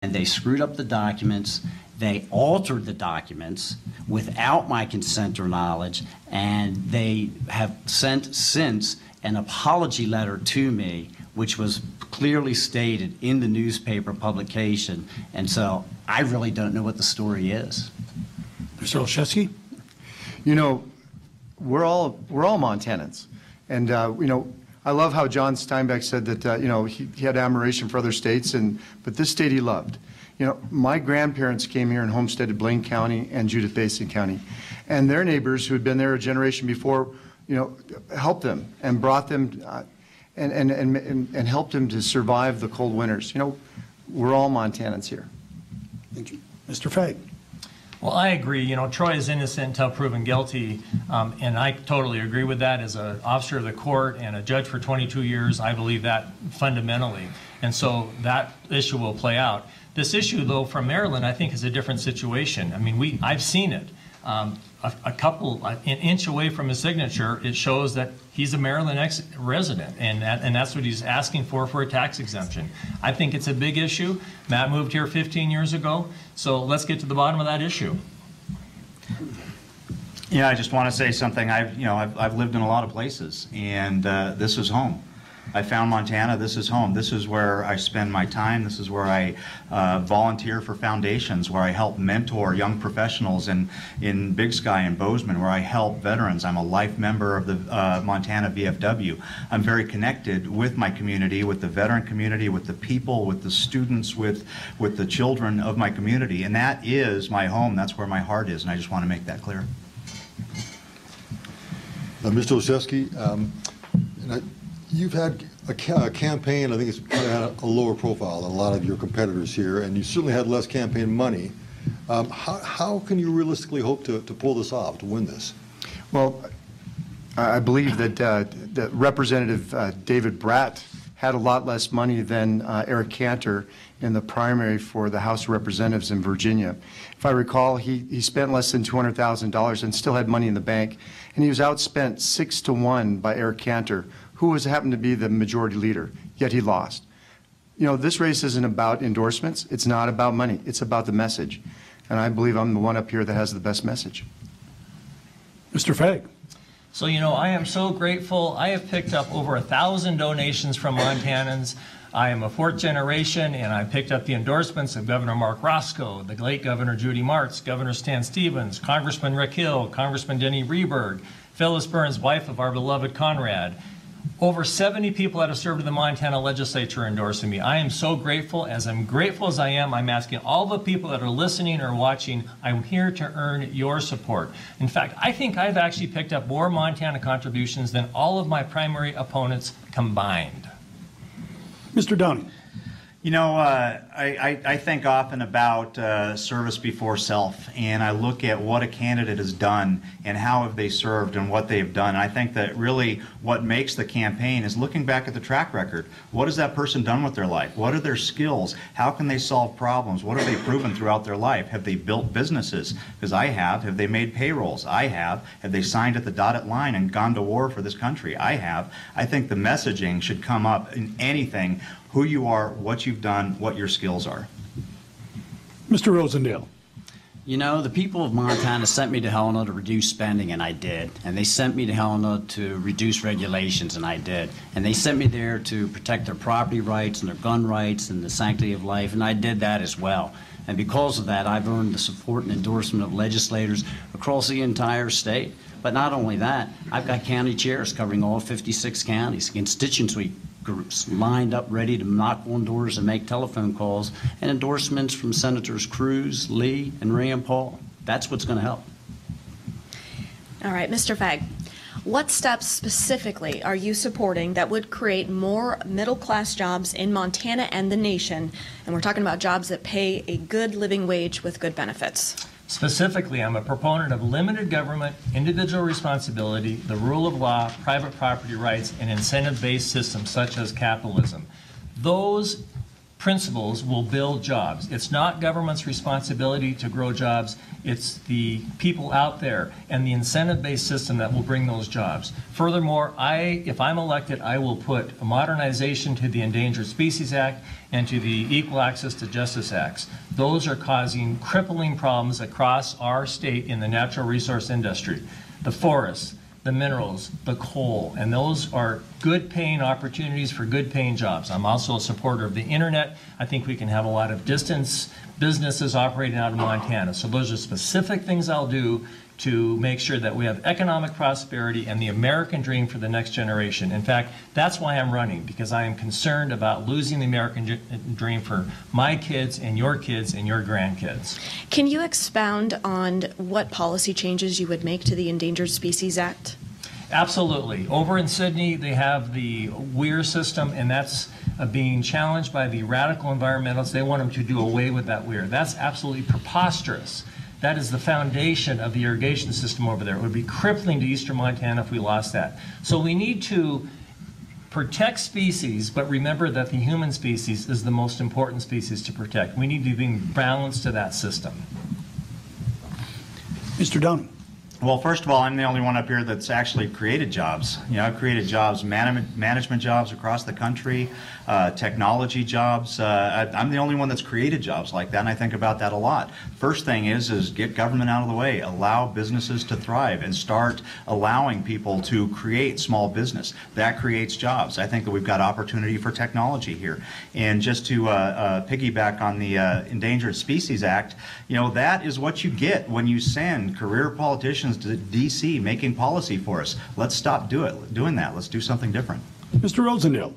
and they screwed up the documents. They altered the documents without my consent or knowledge, and they have sent since an apology letter to me, which was clearly stated in the newspaper publication. And so I really don't know what the story is. Mr. Olszewski? You know, we're all Montanans, and you know, I love how John Steinbeck said that you know, he had admiration for other states, but this state he loved. You know, my grandparents came here and homesteaded Blaine County and Judith Basin County, and their neighbors who had been there a generation before, you know, helped them and brought them and helped them to survive the cold winters. You know, we're all Montanans here. Thank you. Mr. Fagg? Well, I agree. You know, Troy is innocent until proven guilty, and I totally agree with that. As an officer of the court and a judge for 22 years, I believe that fundamentally. And so that issue will play out. This issue, though, from Maryland, I think is a different situation. I mean, I've seen it. An inch away from his signature, it shows that he's a Maryland resident, and that's what he's asking for a tax exemption. I think it's a big issue. Matt moved here 15 years ago, so let's get to the bottom of that issue. Yeah, I just want to say something. I've lived in a lot of places, and this is home. I found Montana. This is home. This is where I spend my time. This is where I volunteer for foundations, where I help mentor young professionals in Big Sky and Bozeman, where I help veterans. I'm a life member of the Montana VFW. I'm very connected with my community, with the veteran community, with the people, with the students, with the children of my community. And that is my home. That's where my heart is, and I just want to make that clear. Mr. Olszewski, you've had a campaign, I think it's kind of had a lower profile than a lot of your competitors here, and you certainly had less campaign money. How can you realistically hope to pull this off, to win this? Well, I believe that Representative David Bratt had a lot less money than Eric Cantor in the primary for the House of Representatives in Virginia. If I recall, he spent less than $200,000 and still had money in the bank, and he was outspent 6-1 by Eric Cantor, who happened to be the majority leader, yet he lost. You know, this race isn't about endorsements. It's not about money. It's about the message. And I believe I'm the one up here that has the best message. Mr. Fagg? So, you know, I am so grateful. I have picked up over 1,000 donations from Montanans. I am a fourth generation, and I picked up the endorsements of Governor Mark Roscoe, the late Governor Judy Martz, Governor Stan Stevens, Congressman Rick Hill, Congressman Denny Rehberg, Phyllis Burns, wife of our beloved Conrad. Over 70 people that have served in the Montana legislature endorsing me. I am so grateful. As I'm grateful as I am, I'm asking all the people that are listening or watching, I'm here to earn your support. In fact, I think I've actually picked up more Montana contributions than all of my primary opponents combined. Mr. Downey? You know, I think often about service before self, and I look at what a candidate has done and how have they served and what they've done. And I think that really what makes the campaign is looking back at the track record. What has that person done with their life? What are their skills? How can they solve problems? What have they proven throughout their life? Have they built businesses? Because I have. Have they made payrolls? I have. Have they signed at the dotted line and gone to war for this country? I have. I think the messaging should come up in anything. Who you are, what you've done, what your skills are. Mr. Rosendale? You know, the people of Montana sent me to Helena to reduce spending, and I did. And they sent me to Helena to reduce regulations, and I did. And they sent me there to protect their property rights and their gun rights and the sanctity of life, and I did that as well. And because of that, I've earned the support and endorsement of legislators across the entire state. But not only that, I've got county chairs covering all 56 counties, constituency groups lined up ready to knock on doors and make telephone calls, and endorsements from Senators Cruz, Lee, and Rand Paul. That's what's going to help. All right, Mr. Fagg, what steps specifically are you supporting that would create more middle-class jobs in Montana and the nation? And we're talking about jobs that pay a good living wage with good benefits. Specifically, I'm a proponent of limited government, individual responsibility, the rule of law, private property rights, and incentive-based systems such as capitalism. Those principles will build jobs. It's not government's responsibility to grow jobs. It's the people out there and the incentive-based system that will bring those jobs. Furthermore, if I'm elected, I will put a modernization to the Endangered Species Act and to the Equal Access to Justice Acts. Those are causing crippling problems across our state in the natural resource industry. The forests, the minerals, the coal, and those are good paying opportunities for good paying jobs. I'm also a supporter of the internet. I think we can have a lot of distance businesses operating out of Montana. So those are specific things I'll do to make sure that we have economic prosperity and the American dream for the next generation. In fact, that's why I'm running, because I am concerned about losing the American dream for my kids and your grandkids. Can you expound on what policy changes you would make to the Endangered Species Act? Absolutely. Over in Sydney, they have the WEIR system, and that's being challenged by the radical environmentalists. They want them to do away with that WEIR. That's absolutely preposterous. That is the foundation of the irrigation system over there. It would be crippling to eastern Montana if we lost that. So we need to protect species, but remember that the human species is the most important species to protect. We need to bring balance to that system. Mr. Downing. Well, first of all, I'm the only one up here that's actually created jobs. You know, I've created jobs, management jobs across the country, technology jobs. I'm the only one that's created jobs like that, and I think about that a lot. First thing is get government out of the way, allow businesses to thrive, and start allowing people to create small business. That creates jobs. I think that we've got opportunity for technology here. And just to piggyback on the Endangered Species Act, you know, that is what you get when you send career politicians to D.C. making policy for us. Let's stop doing that. Let's do something different. Mr. Rosendale.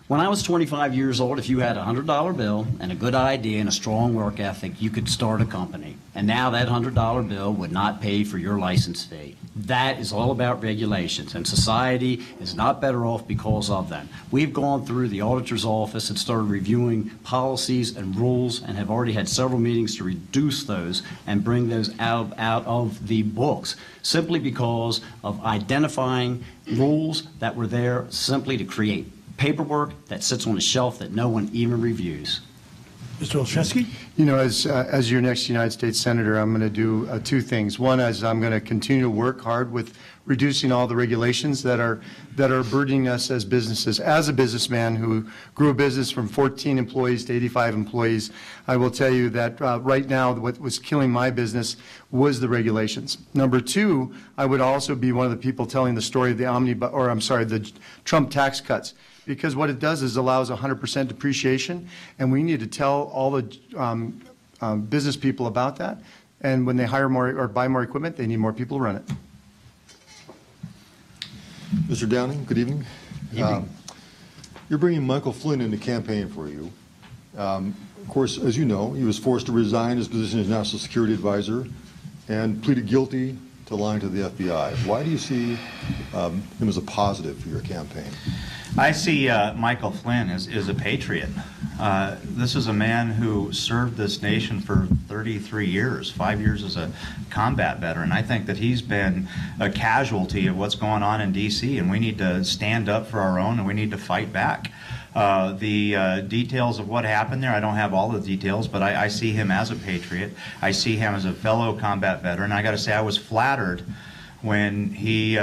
When I was 25 years old, if you had a $100 bill and a good idea and a strong work ethic, you could start a company. And now that $100 bill would not pay for your license fee. That is all about regulations, and society is not better off because of them. We've gone through the auditor's office and started reviewing policies and rules and have already had several meetings to reduce those and bring those out of the books, simply because of identifying rules that were there simply to create paperwork that sits on a shelf that no one even reviews. Mr. Olszewski. You know, as your next United States Senator, I'm going to do two things. One is I'm going to continue to work hard with reducing all the regulations that are burdening us as businesses. As a businessman who grew a business from 14 employees to 85 employees, I will tell you that right now what was killing my business was the regulations. Number two, I would also be one of the people telling the story of the Trump tax cuts. Because what it does is allows 100% depreciation, and we need to tell all the business people about that. And when they hire more or buy more equipment, they need more people to run it. Mr. Downing, good evening. You're bringing Michael Flynn in to campaign for you. Of course, as you know, he was forced to resign his position as National Security Advisor and pleaded guilty to lying to the FBI. Why do you see him as a positive for your campaign? I see Michael Flynn as a patriot. This is a man who served this nation for 33 years, 5 years as a combat veteran. I think that he's been a casualty of what's going on in D.C., and we need to stand up for our own, and we need to fight back. The details of what happened there, I don't have all the details, but I see him as a patriot. I see him as a fellow combat veteran. I got to say, I was flattered when he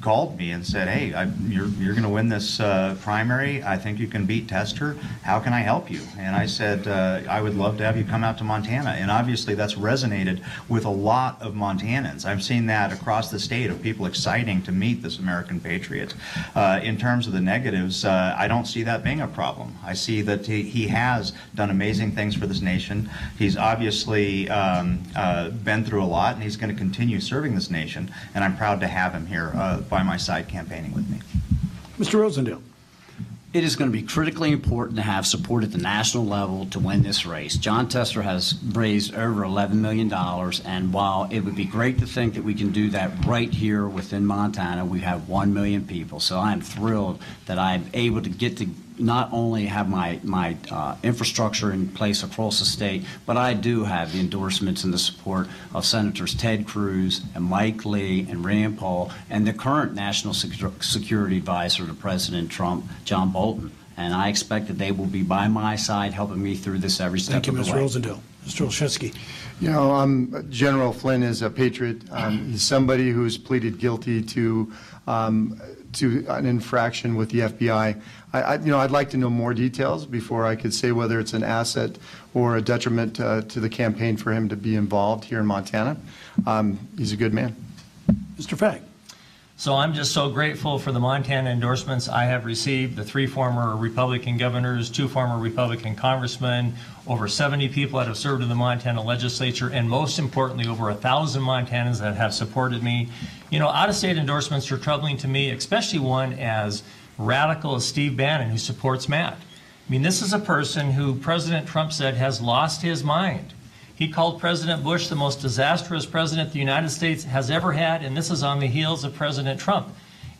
called me and said, hey, you're going to win this primary. I think you can beat Tester. How can I help you? And I said, I would love to have you come out to Montana. And obviously that's resonated with a lot of Montanans. I've seen that across the state of people exciting to meet this American patriot. In terms of the negatives, I don't see that being a problem. I see that he has done amazing things for this nation. He's obviously been through a lot, and he's going to continue serving this nation. And I'm proud to have him here by my side campaigning with me. Mr. Rosendale. It is going to be critically important to have support at the national level to win this race. Jon Tester has raised over $11 million, and while it would be great to think that we can do that right here within Montana, we have 1 million people. So I'm thrilled that I'm able to get to not only have my infrastructure in place across the state, but I do have the endorsements and the support of Senators Ted Cruz and Mike Lee and Rand Paul and the current National Security Advisor to President Trump, John Bolton. and I expect that they will be by my side helping me through this every step Thank you, of the Mr. way. Rosendale. Mr. Olszewski. You know, General Flynn is a patriot. He's somebody who's pleaded guilty to an infraction with the FBI. I'd like to know more details before I could say whether it's an asset or a detriment to the campaign for him to be involved here in Montana. He's a good man. Mr. Fagg. So I'm just so grateful for the Montana endorsements I have received, the 3 former Republican governors, 2 former Republican congressmen, over 70 people that have served in the Montana legislature, and most importantly, over 1,000 Montanans that have supported me. You know, out-of-state endorsements are troubling to me, especially one as radical as Steve Bannon, who supports Matt. I mean, this is a person who President Trump said has lost his mind. He called President Bush the most disastrous president the United States has ever had, and this is on the heels of President Trump.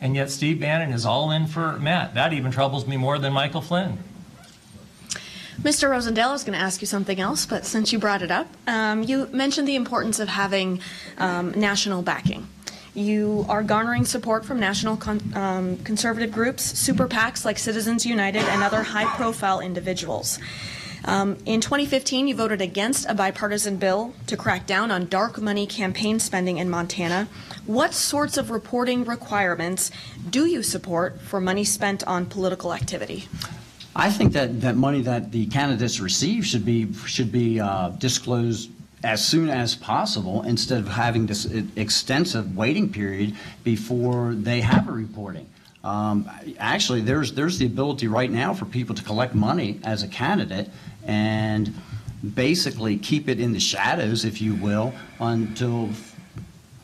And yet Steve Bannon is all in for Matt. That even troubles me more than Michael Flynn. Mr. Rosendale, I was going to ask you something else, but since you brought it up, you mentioned the importance of having national backing. You are garnering support from national conservative groups, super PACs like Citizens United, and other high-profile individuals. In 2015, you voted against a bipartisan bill to crack down on dark money campaign spending in Montana. What sorts of reporting requirements do you support for money spent on political activity? I think that money that the candidates receive should be disclosed as soon as possible, instead of having this extensive waiting period before they have a reporting. Actually, there's the ability right now for people to collect money as a candidate and basically keep it in the shadows, if you will, until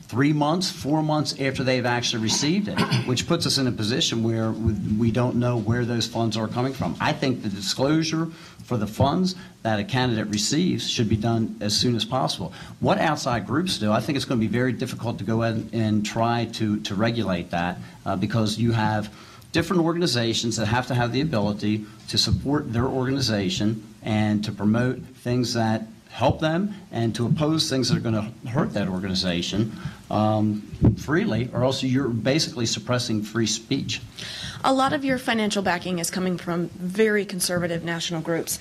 3 months, 4 months after they've actually received it, which puts us in a position where we don't know where those funds are coming from. I think the disclosure for the funds that a candidate receives should be done as soon as possible. What outside groups do, I think it's going to be very difficult to go ahead and try to regulate that because you have different organizations that have to have the ability to support their organization and to promote things that help them and to oppose things that are going to hurt that organization freely, or else you're basically suppressing free speech. A lot of your financial backing is coming from very conservative national groups.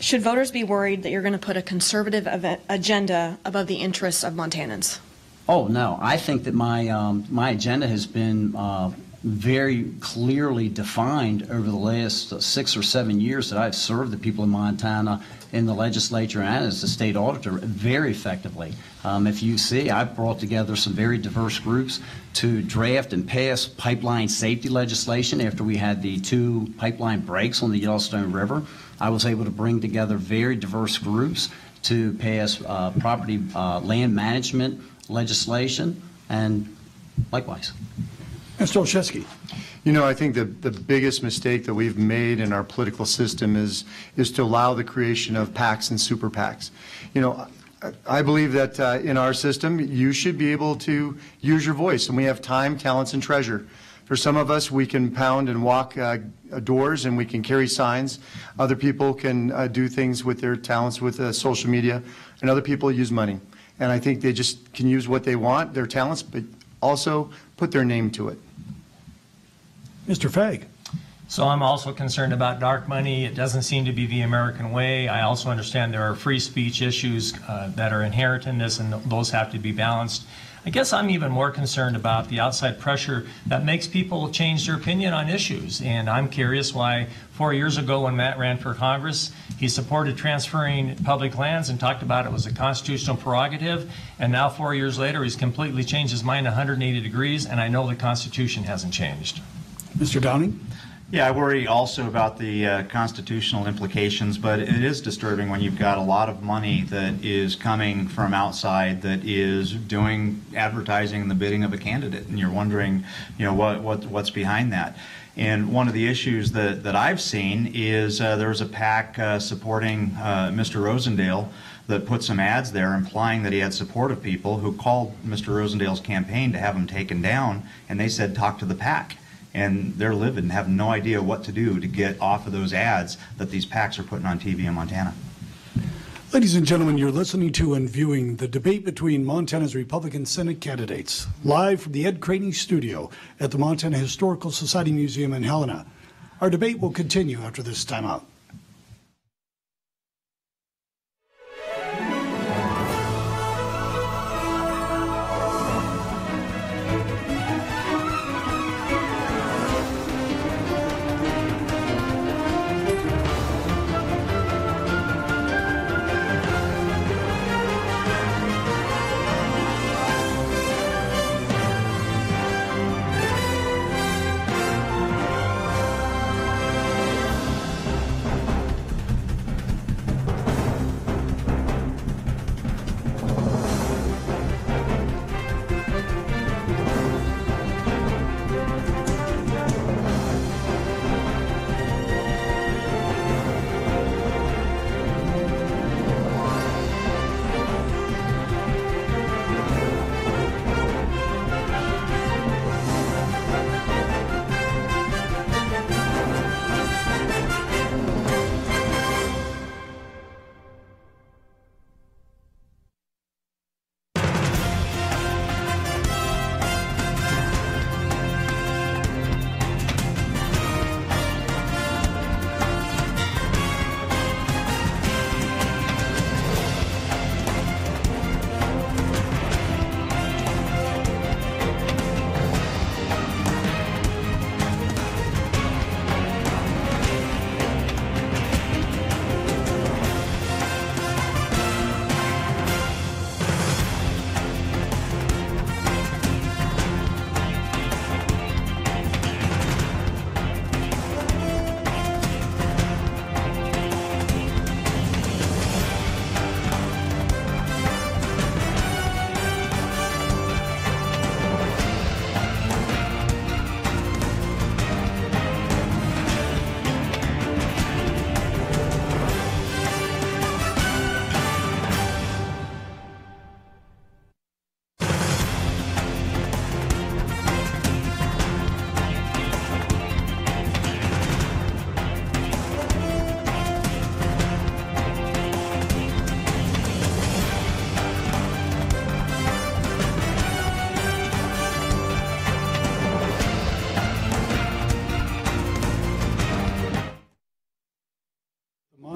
Should voters be worried that you're going to put a conservative agenda above the interests of Montanans? Oh, no. I think that my agenda has been very clearly defined over the last 6 or 7 years that I've served the people of Montana in the legislature and as the state auditor very effectively. If you see, I've brought together some very diverse groups to draft and pass pipeline safety legislation after we had the 2 pipeline breaks on the Yellowstone River. I was able to bring together very diverse groups to pass property land management legislation, and likewise. Mr. Olszewski. You know, I think the biggest mistake that we've made in our political system is to allow the creation of PACs and super PACs. You know, I believe that in our system, you should be able to use your voice, and we have time, talents, and treasure. For some of us, we can pound and walk doors, and we can carry signs. Other people can do things with their talents with social media, and other people use money. And I think they just can use what they want, their talents, but also put their name to it. Mr. Fagg. So I'm also concerned about dark money. It doesn't seem to be the American way. I also understand there are free speech issues that are inherent in this, and those have to be balanced. I guess I'm even more concerned about the outside pressure that makes people change their opinion on issues. And I'm curious why 4 years ago when Matt ran for Congress, he supported transferring public lands and talked about it was a constitutional prerogative. And now 4 years later, he's completely changed his mind 180 degrees, and I know the Constitution hasn't changed. Mr. Downing. Yeah, I worry also about the constitutional implications, but it is disturbing when you've got a lot of money that is coming from outside that is doing advertising and the bidding of a candidate, and you're wondering, you know, what's behind that. And one of the issues that I've seen is there was a PAC supporting Mr. Rosendale that put some ads there implying that he had support of people who called Mr. Rosendale's campaign to have him taken down, and they said, talk to the PAC. And they're livid and have no idea what to do to get off of those ads that these PACs are putting on TV in Montana. Ladies and gentlemen, you're listening to and viewing the debate between Montana's Republican Senate candidates, live from the Ed Craney studio at the Montana Historical Society Museum in Helena. Our debate will continue after this timeout.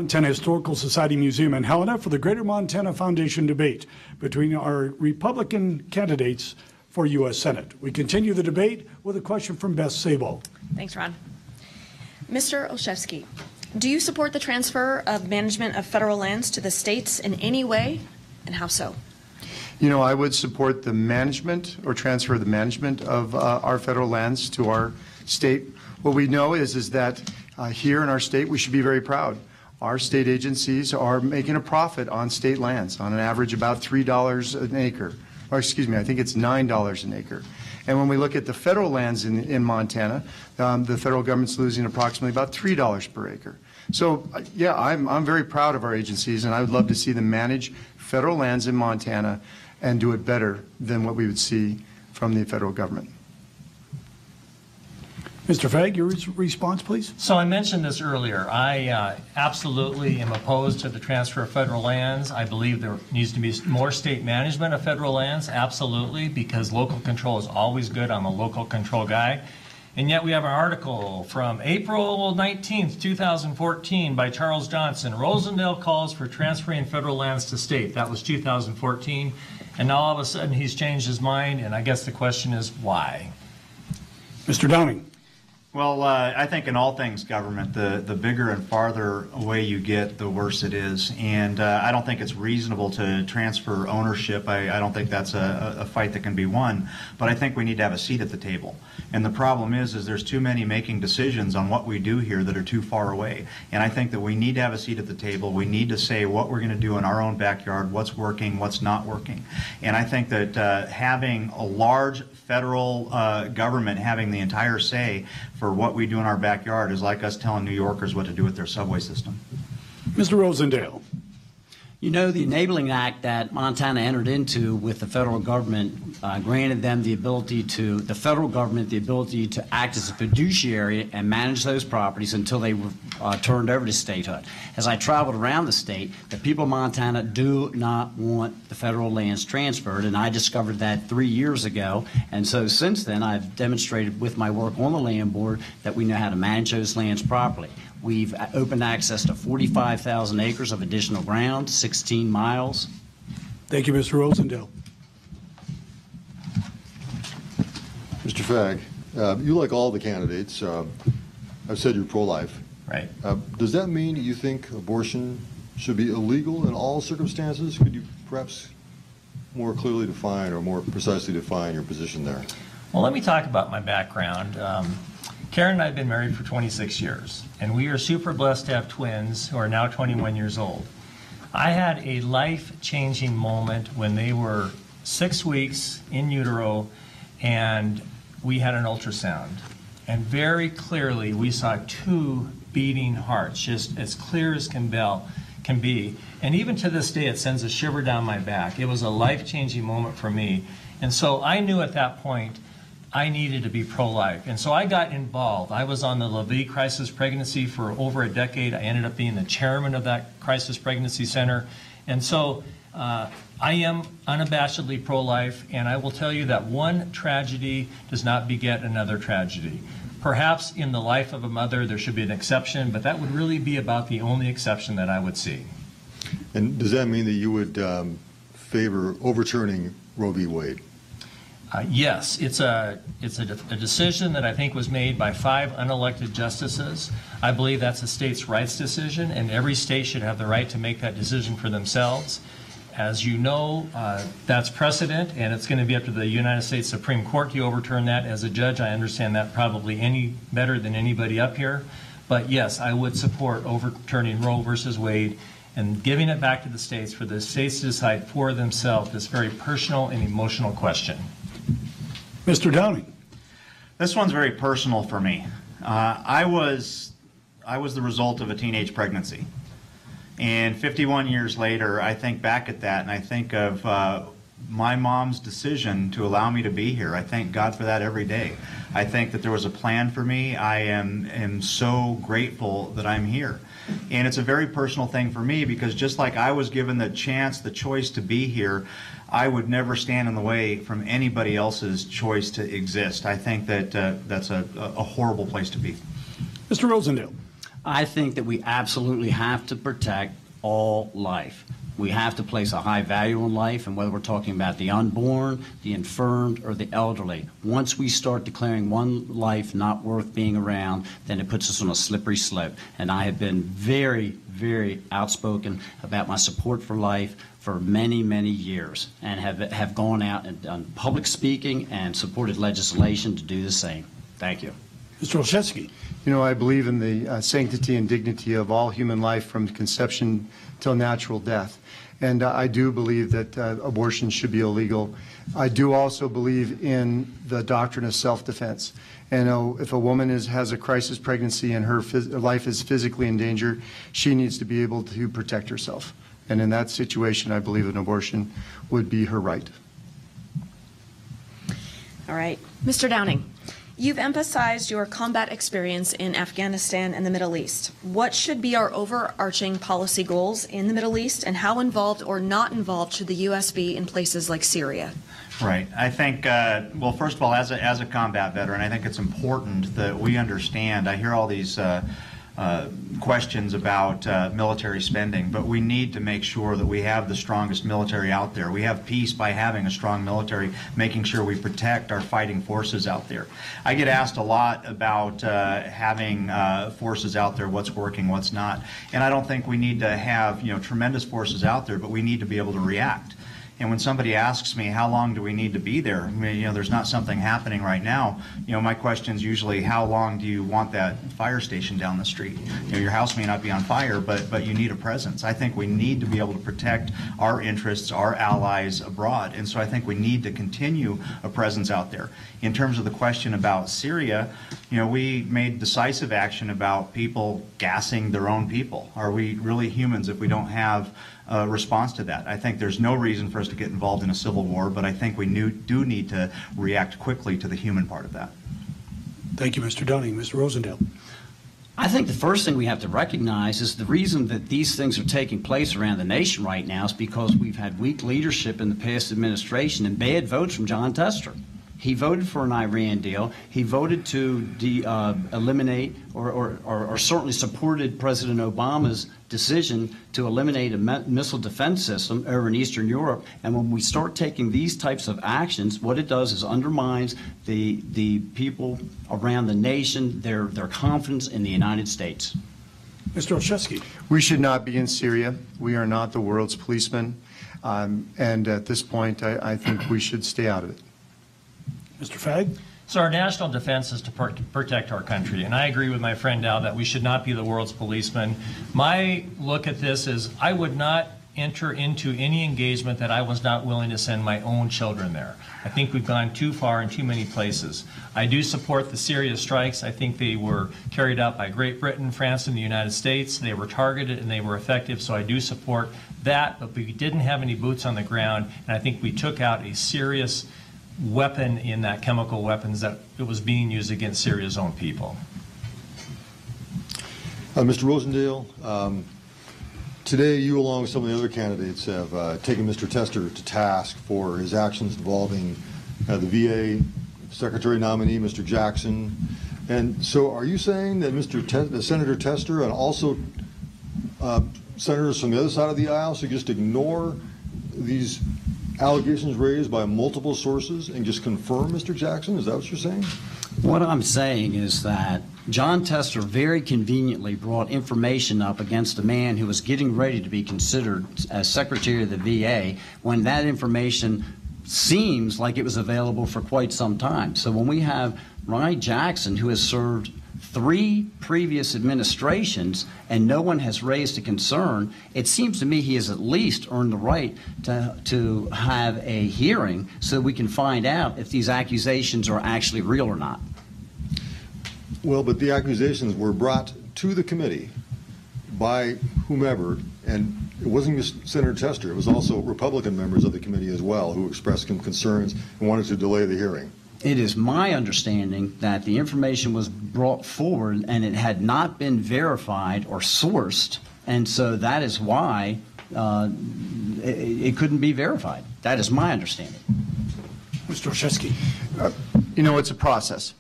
Montana Historical Society Museum in Helena for the Greater Montana Foundation debate between our Republican candidates for U.S. Senate. We continue the debate with a question from Beth Sabo. Thanks, Ron. Mr. Olszewski, do you support the transfer of management of federal lands to the states in any way, and how so? You know, I would support the management or transfer the management of our federal lands to our state. What we know is that here in our state, we should be very proud. Our state agencies are making a profit on state lands, on an average about $3 an acre. Or excuse me, I think it's $9 an acre. And when we look at the federal lands in Montana, the federal government's losing approximately about $3 per acre. So, yeah, I'm very proud of our agencies, and I would love to see them manage federal lands in Montana and do it better than what we would see from the federal government. Mr. Fagg, your response, please. So I mentioned this earlier. I absolutely am opposed to the transfer of federal lands. I believe there needs to be more state management of federal lands, absolutely, because local control is always good. I'm a local control guy. And yet we have an article from April 19th, 2014 by Charles Johnson. Rosendale calls for transferring federal lands to state. That was 2014. And now all of a sudden he's changed his mind, and I guess the question is why? Mr. Downing. Well, I think in all things government, the bigger and farther away you get, the worse it is. And I don't think it's reasonable to transfer ownership. I don't think that's a fight that can be won. But I think we need to have a seat at the table. And the problem is there's too many making decisions on what we do here that are too far away. And I think that we need to have a seat at the table. We need to say what we're going to do in our own backyard, what's working, what's not working. And I think that having a large federal government having the entire say for what we do in our backyard is like us telling New Yorkers what to do with their subway system. Mr. Rosendale. You know, the Enabling Act that Montana entered into with the federal government granted them the federal government the ability to act as a fiduciary and manage those properties until they were turned over to statehood. As I traveled around the state, the people of Montana do not want the federal lands transferred, and I discovered that 3 years ago. And so since then, I've demonstrated with my work on the land board that we know how to manage those lands properly. We've opened access to 45,000 acres of additional ground, 16 miles. Thank you, Mr. Rosendale. Mr. Fagg, you, like all the candidates, have said you're pro-life. Right. Does that mean you think abortion should be illegal in all circumstances? Could you perhaps more clearly define or more precisely define your position there? Well, let me talk about my background. Karen and I have been married for 26 years, and we are super blessed to have twins who are now 21 years old. I had a life-changing moment when they were 6 weeks in utero, and we had an ultrasound. And very clearly, we saw 2 beating hearts, just as clear as can be. And even to this day, it sends a shiver down my back. It was a life-changing moment for me. And so I knew at that point I needed to be pro-life. And so I got involved. I was on the LaVie Crisis Pregnancy for over a decade. I ended up being the chairman of that Crisis Pregnancy Center. And so I am unabashedly pro-life, and I will tell you that one tragedy does not beget another tragedy. Perhaps in the life of a mother there should be an exception, but that would really be about the only exception that I would see. And does that mean that you would favor overturning Roe v. Wade? Yes, it's a decision that I think was made by 5 unelected justices. I believe that's a states' rights decision, and every state should have the right to make that decision for themselves. As you know, that's precedent, and it's going to be up to the United States Supreme Court to overturn that. As a judge, I understand that probably any better than anybody up here. But yes, I would support overturning Roe versus Wade and giving it back to the states for the states to decide for themselves this very personal and emotional question. Mr. Downing. This one's very personal for me. I was the result of a teenage pregnancy. And 51 years later, I think back at that and I think of my mom's decision to allow me to be here. I thank God for that every day. I think that there was a plan for me. I am so grateful that I'm here. And it's a very personal thing for me because just like I was given the chance, the choice to be here, I would never stand in the way from anybody else's choice to exist. I think that that's a horrible place to be. Mr. Rosendale. I think that we absolutely have to protect all life. We have to place a high value on life, and whether we're talking about the unborn, the infirmed, or the elderly, once we start declaring one life not worth being around, then it puts us on a slippery slope. And I have been very, very outspoken about my support for life for many, many years, and have gone out and done public speaking and supported legislation to do the same. Thank you. Mr. Olszewski. You know, I believe in the sanctity and dignity of all human life from conception till natural death. And I do believe that abortion should be illegal. I do also believe in the doctrine of self-defense. And if a woman has a crisis pregnancy and her life is physically in danger, she needs to be able to protect herself. And in that situation, I believe an abortion would be her right. All right. Mr. Downing, you've emphasized your combat experience in Afghanistan and the Middle East. What should be our overarching policy goals in the Middle East, and how involved or not involved should the U.S. be in places like Syria? Right. I think, well, first of all, as a combat veteran, I think it's important that we understand. I hear all these questions about military spending, but we need to make sure that we have the strongest military out there. We have peace by having a strong military, making sure we protect our fighting forces out there. I get asked a lot about having forces out there, what's working, what's not, and I don't think we need to have tremendous forces out there, but we need to be able to react. And when somebody asks me, how long do we need to be there? I mean, there's not something happening right now. My question is usually, how long do you want that fire station down the street? Your house may not be on fire, but you need a presence. I think we need to be able to protect our interests, our allies abroad. And so I think we need to continue a presence out there. In terms of the question about Syria, we made decisive action about people gassing their own people. Are we really humans if we don't have a response to that? I think there's no reason for us to get involved in a civil war, but I think we do need to react quickly to the human part of that. Thank you, Mr. Dunning. Mr. Rosendale. I think the first thing we have to recognize is the reason that these things are taking place around the nation right now is because we've had weak leadership in the past administration and bad votes from John Tester. He voted for an Iran deal. He voted to eliminate or certainly supported President Obama's decision to eliminate a missile defense system over in Eastern Europe. And when we start taking these types of actions, what it does is undermines the people around the nation, their confidence in the United States. Mr. Olszewski. We should not be in Syria. We are not the world's policemen. And at this point, I think we should stay out of it. Mr. Fagg. So our national defense is to protect our country, and I agree with my friend Al that we should not be the world's policeman. My look at this is I would not enter into any engagement that I was not willing to send my own children there. I think we've gone too far in too many places. I do support the Syria strikes. I think they were carried out by Great Britain, France, and the United States. They were targeted and they were effective, so I do support that, but we didn't have any boots on the ground, and I think we took out a serious weapon in that chemical weapons that it was being used against Syria's own people. Mr. Rosendale, today you along with some of the other candidates have taken Mr. Tester to task for his actions involving the VA Secretary nominee, Mr. Jackson. And so are you saying that Senator Tester and also senators from the other side of the aisle should just ignore these allegations raised by multiple sources and just confirm Mr. Jackson? Is that what you're saying? What I'm saying is that John Tester very conveniently brought information up against a man who was getting ready to be considered as Secretary of the VA when that information seems like it was available for quite some time. So when we have Ronny Jackson, who has served 3 previous administrations and no one has raised a concern, it seems to me he has at least earned the right to have a hearing so we can find out if these accusations are actually real or not. Well, but the accusations were brought to the committee by whomever, and it wasn't just Senator Tester, it was also Republican members of the committee as well who expressed concerns and wanted to delay the hearing. It is my understanding that the information was brought forward and it had not been verified or sourced, and so that is why it couldn't be verified. That is my understanding. Mr. Olszewski. It's a process.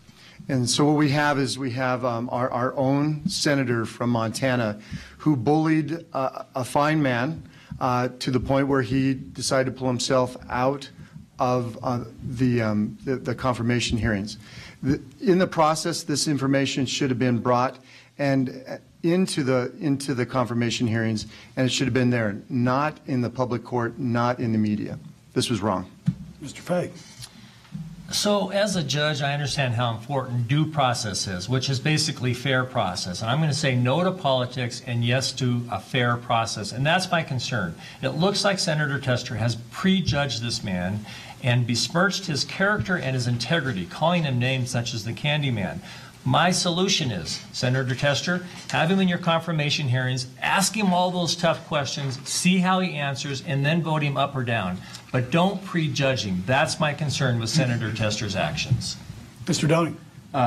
And so what we have is our own senator from Montana who bullied a fine man to the point where he decided to pull himself out of the confirmation hearings. In the process, this information should have been brought into the confirmation hearings, and it should have been there, not in the public court, not in the media. This was wrong. Mr. Fagg. So as a judge, I understand how important due process is, which is basically fair process. And I'm going to say no to politics and yes to a fair process. And that's my concern. It looks like Senator Tester has prejudged this man and besmirched his character and his integrity, calling him names such as the Candyman. My solution is, Senator Tester, have him in your confirmation hearings, ask him all those tough questions, see how he answers, and then vote him up or down. But don't prejudge him. That's my concern with Senator Tester's actions. Mr. Downing.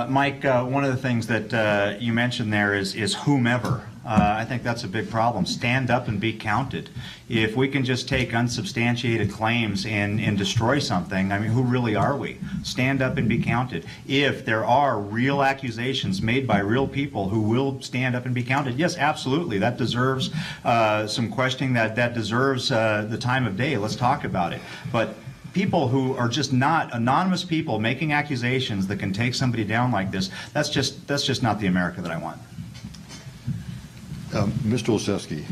Mike, one of the things that you mentioned there is whomever. I think that's a big problem. Stand up and be counted. If we can just take unsubstantiated claims and destroy something, I mean, who really are we? Stand up and be counted. If there are real accusations made by real people who will stand up and be counted, yes, absolutely. That deserves some questioning. That deserves the time of day. Let's talk about it. But people who are just not anonymous people making accusations that can take somebody down like this, that's just not the America that I want. Mr. Olszewski,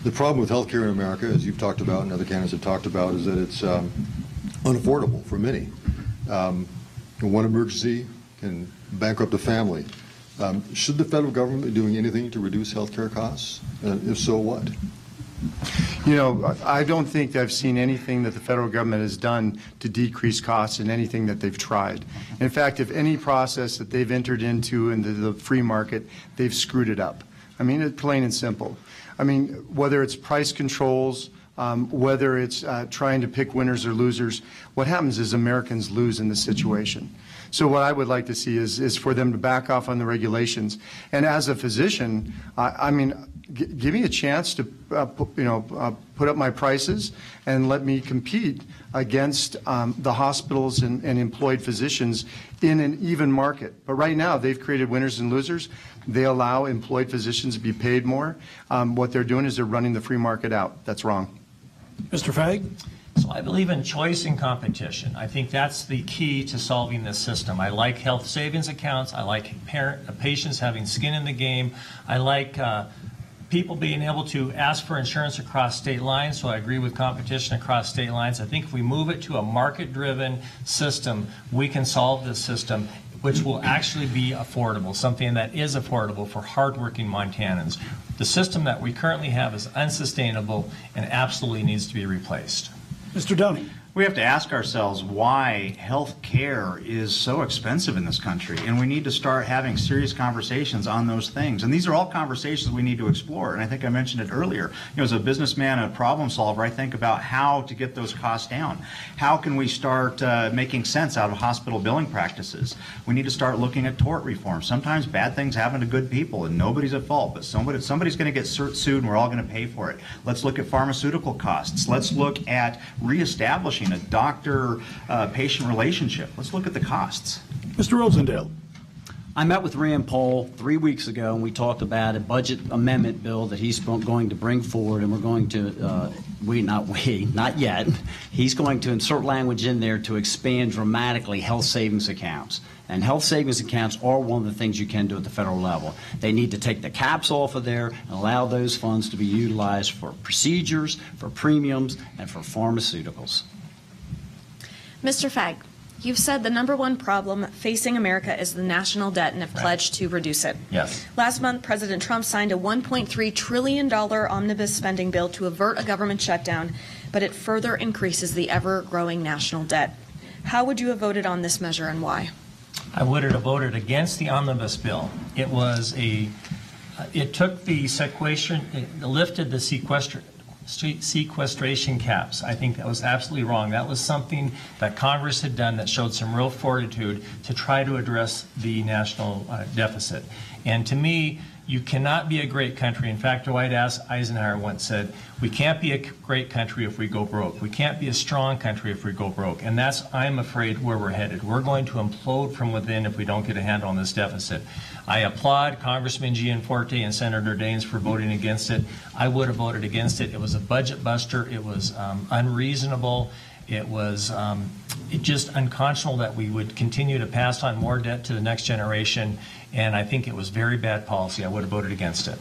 The problem with healthcare in America, as you've talked about and other candidates have talked about, is that it's unaffordable for many. One emergency can bankrupt a family. Should the federal government be doing anything to reduce healthcare costs? And if so, what? You know, I don't think I've seen anything that the federal government has done to decrease costs in anything that they've tried. In fact, if any process that they've entered into the free market, they've screwed it up. I mean, it's plain and simple. I mean, whether it's price controls, whether it's trying to pick winners or losers, what happens is Americans lose in this situation. So what I would like to see is for them to back off on the regulations. And as a physician, I mean, give me a chance to, put up my prices and let me compete against the hospitals and employed physicians in an even market. But right now, they've created winners and losers. They allow employed physicians to be paid more. What they're doing is they're running the free market out. That's wrong. Mr. Fagg? So I believe in choice and competition. I think that's the key to solving this system. I like health savings accounts. I like patients having skin in the game. I like people being able to ask for insurance across state lines, so I agree with competition across state lines. I think if we move it to a market-driven system, we can solve this system, which will actually be affordable, something that is affordable for hardworking Montanans. The system that we currently have is unsustainable and absolutely needs to be replaced. Mr. Downing? We have to ask ourselves why health care is so expensive in this country, and we need to start having serious conversations on those things. And these are all conversations we need to explore, and I think I mentioned it earlier. You know, as a businessman and a problem solver, I think about how to get those costs down. How can we start making sense out of hospital billing practices? We need to start looking at tort reform. Sometimes bad things happen to good people, and nobody's at fault, but somebody's going to get sued, and we're all going to pay for it. Let's look at pharmaceutical costs. Let's look at reestablishing a doctor-patient relationship. Let's look at the costs. Mr. Rosendale? I met with Rand Paul 3 weeks ago, and we talked about a budget amendment bill that he's going to bring forward, and we're going to, not yet, he's going to insert language in there to expand dramatically health savings accounts. And health savings accounts are one of the things you can do at the federal level. They need to take the caps off of there and allow those funds to be utilized for procedures, for premiums, and for pharmaceuticals. Mr. Fagg, you've said the number one problem facing America is the national debt and have pledged to reduce it. Yes. Last month, President Trump signed a $1.3 trillion omnibus spending bill to avert a government shutdown, but it further increases the ever-growing national debt. How would you have voted on this measure and why? I would have voted against the omnibus bill. It was it took the sequestration, it lifted the sequestration caps. I think that was absolutely wrong. That was something that Congress had done that showed some real fortitude to try to address the national deficit. And to me, you cannot be a great country. In fact, Dwight Eisenhower once said, we can't be a great country if we go broke. We can't be a strong country if we go broke. And that's, I'm afraid, where we're headed. We're going to implode from within if we don't get a handle on this deficit. I applaud Congressman Gianforte and Senator Daines for voting against it. I would have voted against it. It was a budget buster. It was unreasonable. It was just unconscionable that we would continue to pass on more debt to the next generation, and I think it was very bad policy. I would have voted against it.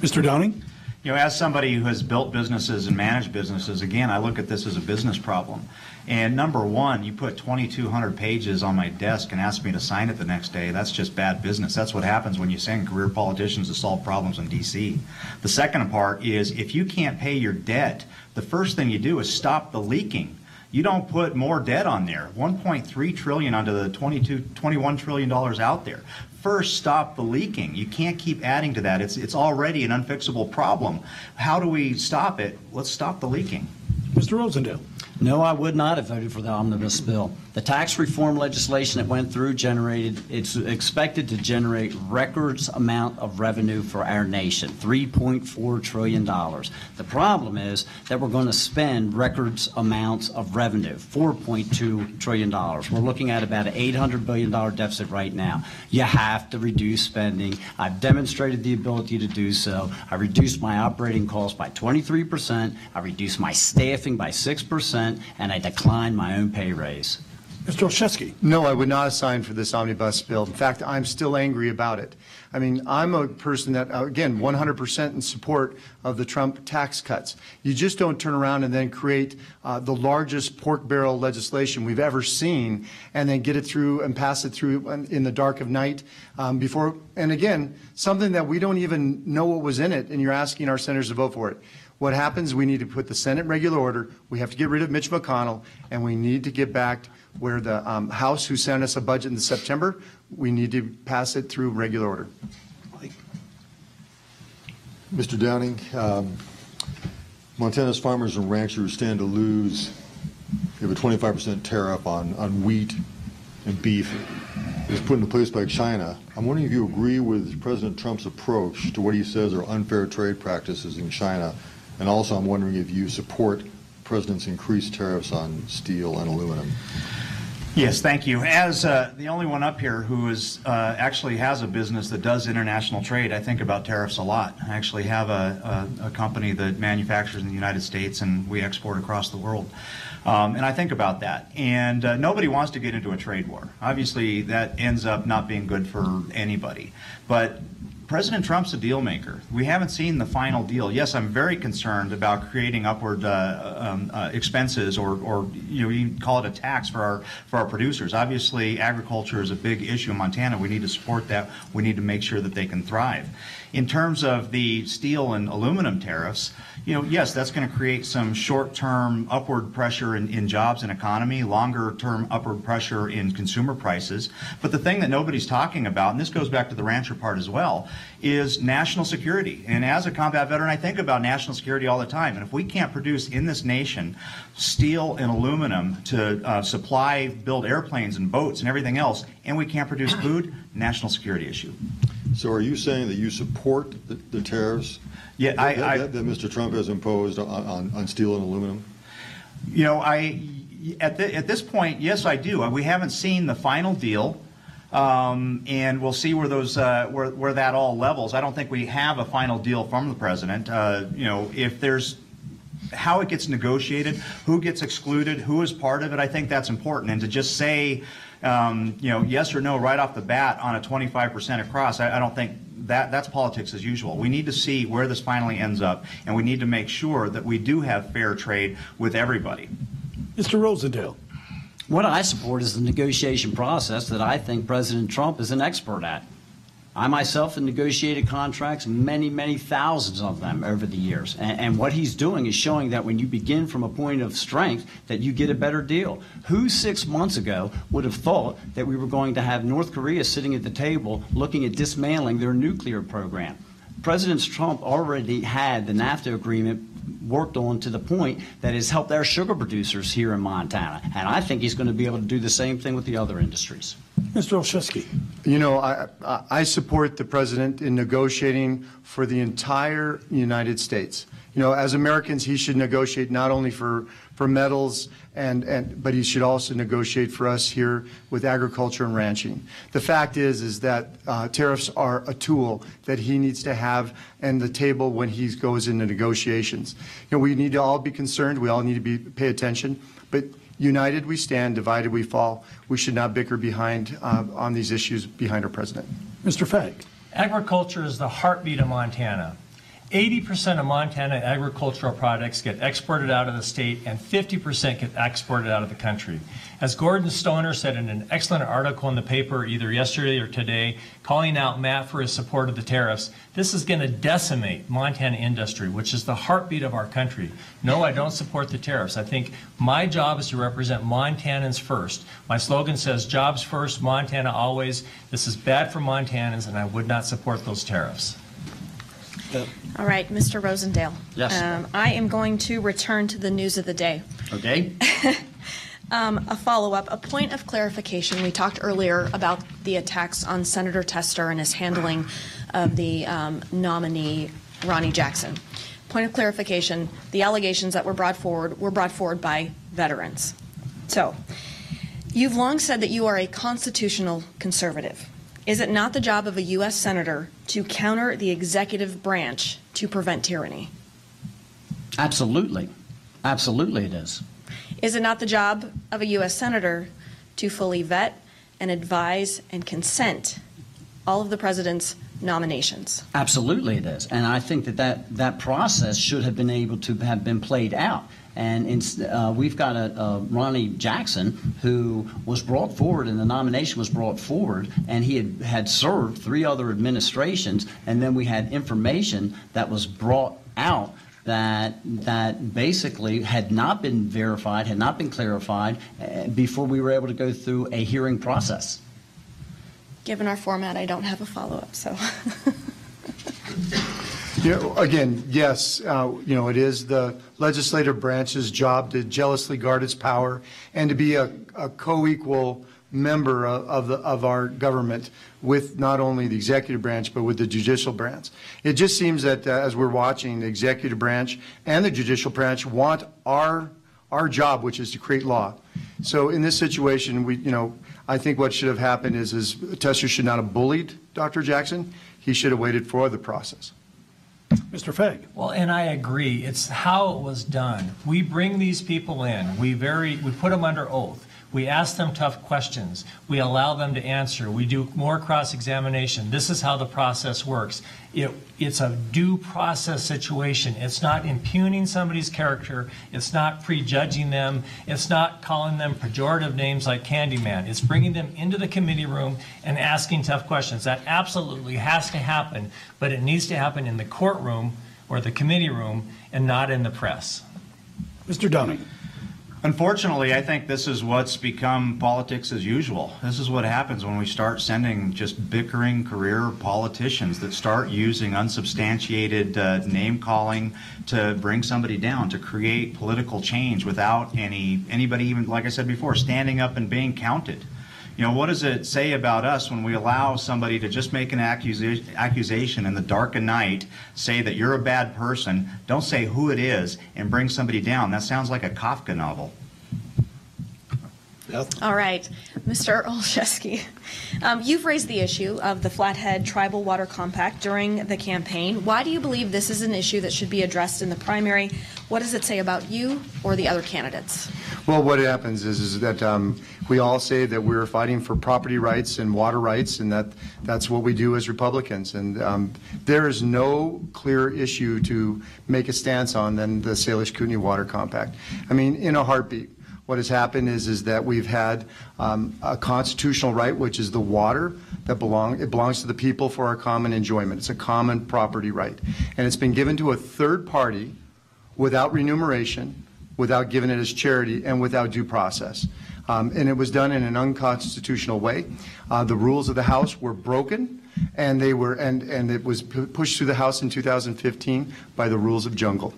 Mr. Downing? You know, as somebody who has built businesses and managed businesses, again, I look at this as a business problem. And number one, you put 2,200 pages on my desk and ask me to sign it the next day. That's just bad business. That's what happens when you send career politicians to solve problems in D.C. The second part is if you can't pay your debt, the first thing you do is stop the leaking. You don't put more debt on there. 1.3 trillion onto the $21 trillion out there. First, stop the leaking. You can't keep adding to that. It's already an unfixable problem. How do we stop it? Let's stop the leaking. Mr. Rosendale? No, I would not have voted for the omnibus bill. The tax reform legislation that went through it's expected to generate records amount of revenue for our nation, $3.4 trillion. The problem is that we're going to spend records amounts of revenue, $4.2 trillion. We're looking at about an $800 billion deficit right now. You have to reduce spending. I've demonstrated the ability to do so. I reduced my operating costs by 23%. I reduced my staffing by 6%. And I declined my own pay raise. Mr. Olszewski. No, I would not have signed for this omnibus bill. In fact, I'm still angry about it. I mean, I'm a person that, again, 100% in support of the Trump tax cuts. You just don't turn around and then create the largest pork barrel legislation we've ever seen and then get it through and pass it through in the dark of night before. And again, something that we don't even know what was in it, and you're asking our senators to vote for it. What happens, we need to put the Senate in regular order. We have to get rid of Mitch McConnell, and we need to get back where the House, who sent us a budget in September, we need to pass it through regular order. Mr. Downing, Montana's farmers and ranchers stand to lose. You have a 25% tariff on wheat and beef. It's put into place by China. I'm wondering if you agree with President Trump's approach to what he says are unfair trade practices in China. And also, I'm wondering if you support the President's increased tariffs on steel and aluminum. Yes, thank you. As the only one up here who is actually has a business that does international trade, I think about tariffs a lot. I actually have a company that manufactures in the United States, and we export across the world. And I think about that. And nobody wants to get into a trade war. Obviously, that ends up not being good for anybody. But President Trump's a deal maker. We haven't seen the final deal. Yes, I'm very concerned about creating upward expenses, or you can call it a tax for our producers. Obviously, agriculture is a big issue in Montana. We need to support that. We need to make sure that they can thrive. In terms of the steel and aluminum tariffs, yes, that's going to create some short-term upward pressure in jobs and economy, longer-term upward pressure in consumer prices. But the thing that nobody's talking about, and this goes back to the rancher part as well, is national security. And as a combat veteran, I think about national security all the time. And if we can't produce in this nation steel and aluminum to supply, build airplanes and boats and everything else, and we can't produce food, national security issue. So are you saying that you support the tariffs that Mr. Trump has imposed on steel and aluminum? At this point, yes, I do. We haven't seen the final deal, and we'll see where those where that all levels. I don't think we have a final deal from the president. If there's how it gets negotiated, who gets excluded, who is part of it, I think that's important. And to just say, yes or no right off the bat on a 25% across, I don't think that's politics as usual. We need to see where this finally ends up, and we need to make sure that we do have fair trade with everybody. Mr. Rosendale. What I support is the negotiation process that I think President Trump is an expert at. I myself have negotiated contracts, many, many thousands of them over the years. And what he's doing is showing that when you begin from a point of strength, that you get a better deal. Who 6 months ago would have thought that we were going to have North Korea sitting at the table looking at dismantling their nuclear program? President Trump already had the NAFTA agreement worked on to the point that has helped our sugar producers here in Montana. And I think he's going to be able to do the same thing with the other industries. Mr. Olszewski. I support the president in negotiating for the entire United States. As Americans, he should negotiate not only for metals, but he should also negotiate for us here with agriculture and ranching. The fact is that tariffs are a tool that he needs to have on the table when he goes into negotiations. We need to all be concerned. We all need to pay attention. But united we stand, divided we fall. We should not bicker on these issues behind our president. Mr. Fagg. Agriculture is the heartbeat of Montana. 80% of Montana agricultural products get exported out of the state, and 50% get exported out of the country. As Gordon Stoner said in an excellent article in the paper either yesterday or today, calling out Matt for his support of the tariffs, this is going to decimate Montana industry, which is the heartbeat of our country. No, I don't support the tariffs. I think my job is to represent Montanans first. My slogan says, jobs first, Montana always. This is bad for Montanans, and I would not support those tariffs. All right, Mr. Rosendale. Yes. I am going to return to the news of the day. Okay? A follow-up, a point of clarification. We talked earlier about the attacks on Senator Tester and his handling of the nominee, Ronnie Jackson. Point of clarification, the allegations that were brought forward by veterans. So, you've long said that you are a constitutional conservative. Is it not the job of a U.S. Senator to counter the executive branch to prevent tyranny? Absolutely. Absolutely it is. Is it not the job of a U.S. Senator to fully vet and advise and consent all of the president's nominations? Absolutely it is. And I think that process should have been able to have been played out. And we've got a Ronnie Jackson who was brought forward, and the nomination was brought forward, and he had served 3 other administrations, and then we had information that was brought out that basically had not been verified, had not been clarified before we were able to go through a hearing process. Given our format, I don't have a follow-up, so. Again, yes, it is the legislative branch's job to jealously guard its power and to be a co-equal member of our government with not only the executive branch but with the judicial branch. It just seems that as we're watching, the executive branch and the judicial branch want our job, which is to create law. So in this situation, I think what should have happened is Tester should not have bullied Dr. Jackson. He should have waited for the process. Mr. Fagg. Well, and I agree. It's how it was done. We bring these people in. We put them under oath. We ask them tough questions. We allow them to answer. We do more cross-examination. This is how the process works. It's a due process situation. It's not impugning somebody's character. It's not prejudging them. It's not calling them pejorative names like Candyman. It's bringing them into the committee room and asking tough questions. That absolutely has to happen, but it needs to happen in the courtroom or the committee room and not in the press. Mr. Downing. Unfortunately, I think this is what's become politics as usual. This is what happens when we start sending just bickering career politicians that start using unsubstantiated name-calling to bring somebody down, to create political change without anybody even, like I said before, standing up and being counted. What does it say about us when we allow somebody to just make an accusation in the dark of night, say that you're a bad person, don't say who it is, and bring somebody down? That sounds like a Kafka novel. All right, Mr. Olszewski, you've raised the issue of the Flathead Tribal Water Compact during the campaign. Why do you believe this is an issue that should be addressed in the primary? What does it say about you or the other candidates? Well, what happens is that we all say that we're fighting for property rights and water rights, and that's what we do as Republicans. And there is no clearer issue to make a stance on than the Salish Kootenai Water Compact. I mean, in a heartbeat. What has happened is that we've had a constitutional right, which is the water that belongs to the people for our common enjoyment. It's a common property right. And it's been given to a third party without remuneration, without giving it as charity, and without due process. And it was done in an unconstitutional way. The rules of the House were broken, and it was pushed through the House in 2015 by the rules of jungle.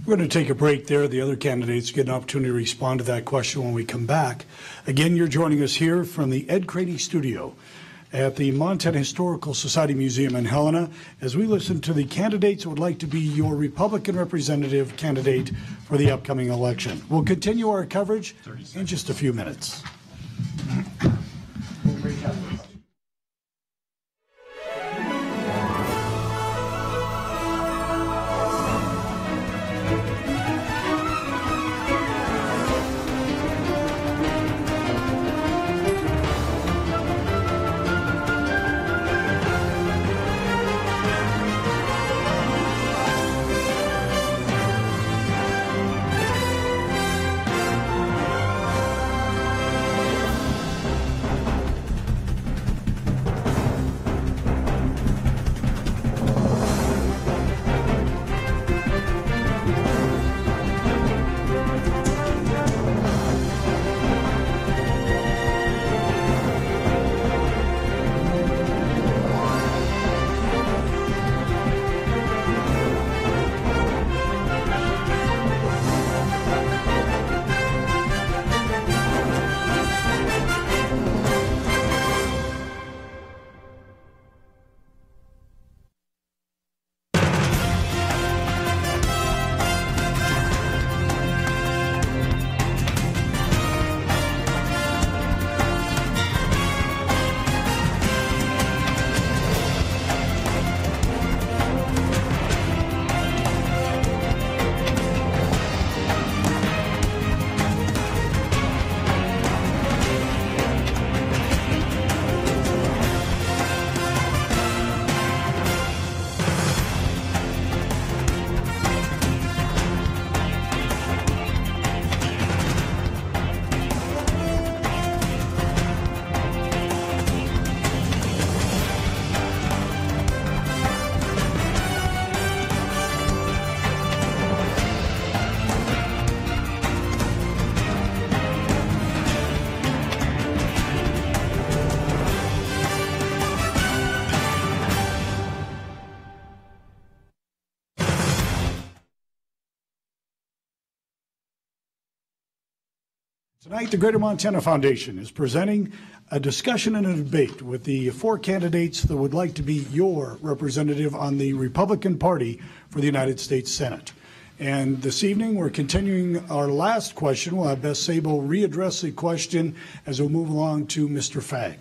We're going to take a break there. The other candidates get an opportunity to respond to that question when we come back. Again, you're joining us here from the Ed Craney Studio at the Montana Historical Society Museum in Helena as we listen to the candidates who would like to be your Republican representative candidate for the upcoming election. We'll continue our coverage in just a few minutes. Tonight, the Greater Montana Foundation is presenting a discussion and a debate with the 4 candidates that would like to be your representative on the Republican Party for the United States Senate. And this evening, we're continuing our last question. We'll have Beth Sabo readdress the question as we move along to Mr. Fagg.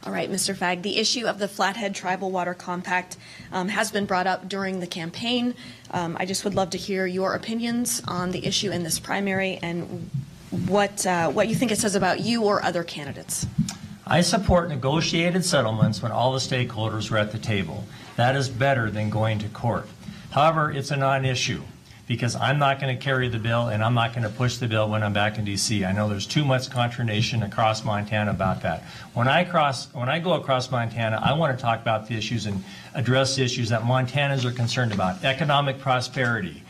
All right, Mr. Fagg, the issue of the Flathead Tribal Water Compact has been brought up during the campaign. I just would love to hear your opinions on the issue in this primary and what you think it says about you or other candidates. I support negotiated settlements when all the stakeholders are at the table. That is better than going to court. However, it's a non-issue, because I'm not going to carry the bill and I'm not going to push the bill when I'm back in D.C. I know there's too much consternation across Montana about that. When I go across Montana, I want to talk about the issues and address the issues that Montanans are concerned about: economic prosperity,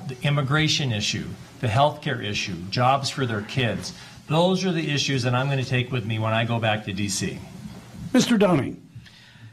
the immigration issue, the healthcare issue, jobs for their kids. Those are the issues that I'm going to take with me when I go back to D.C. Mr. Downing.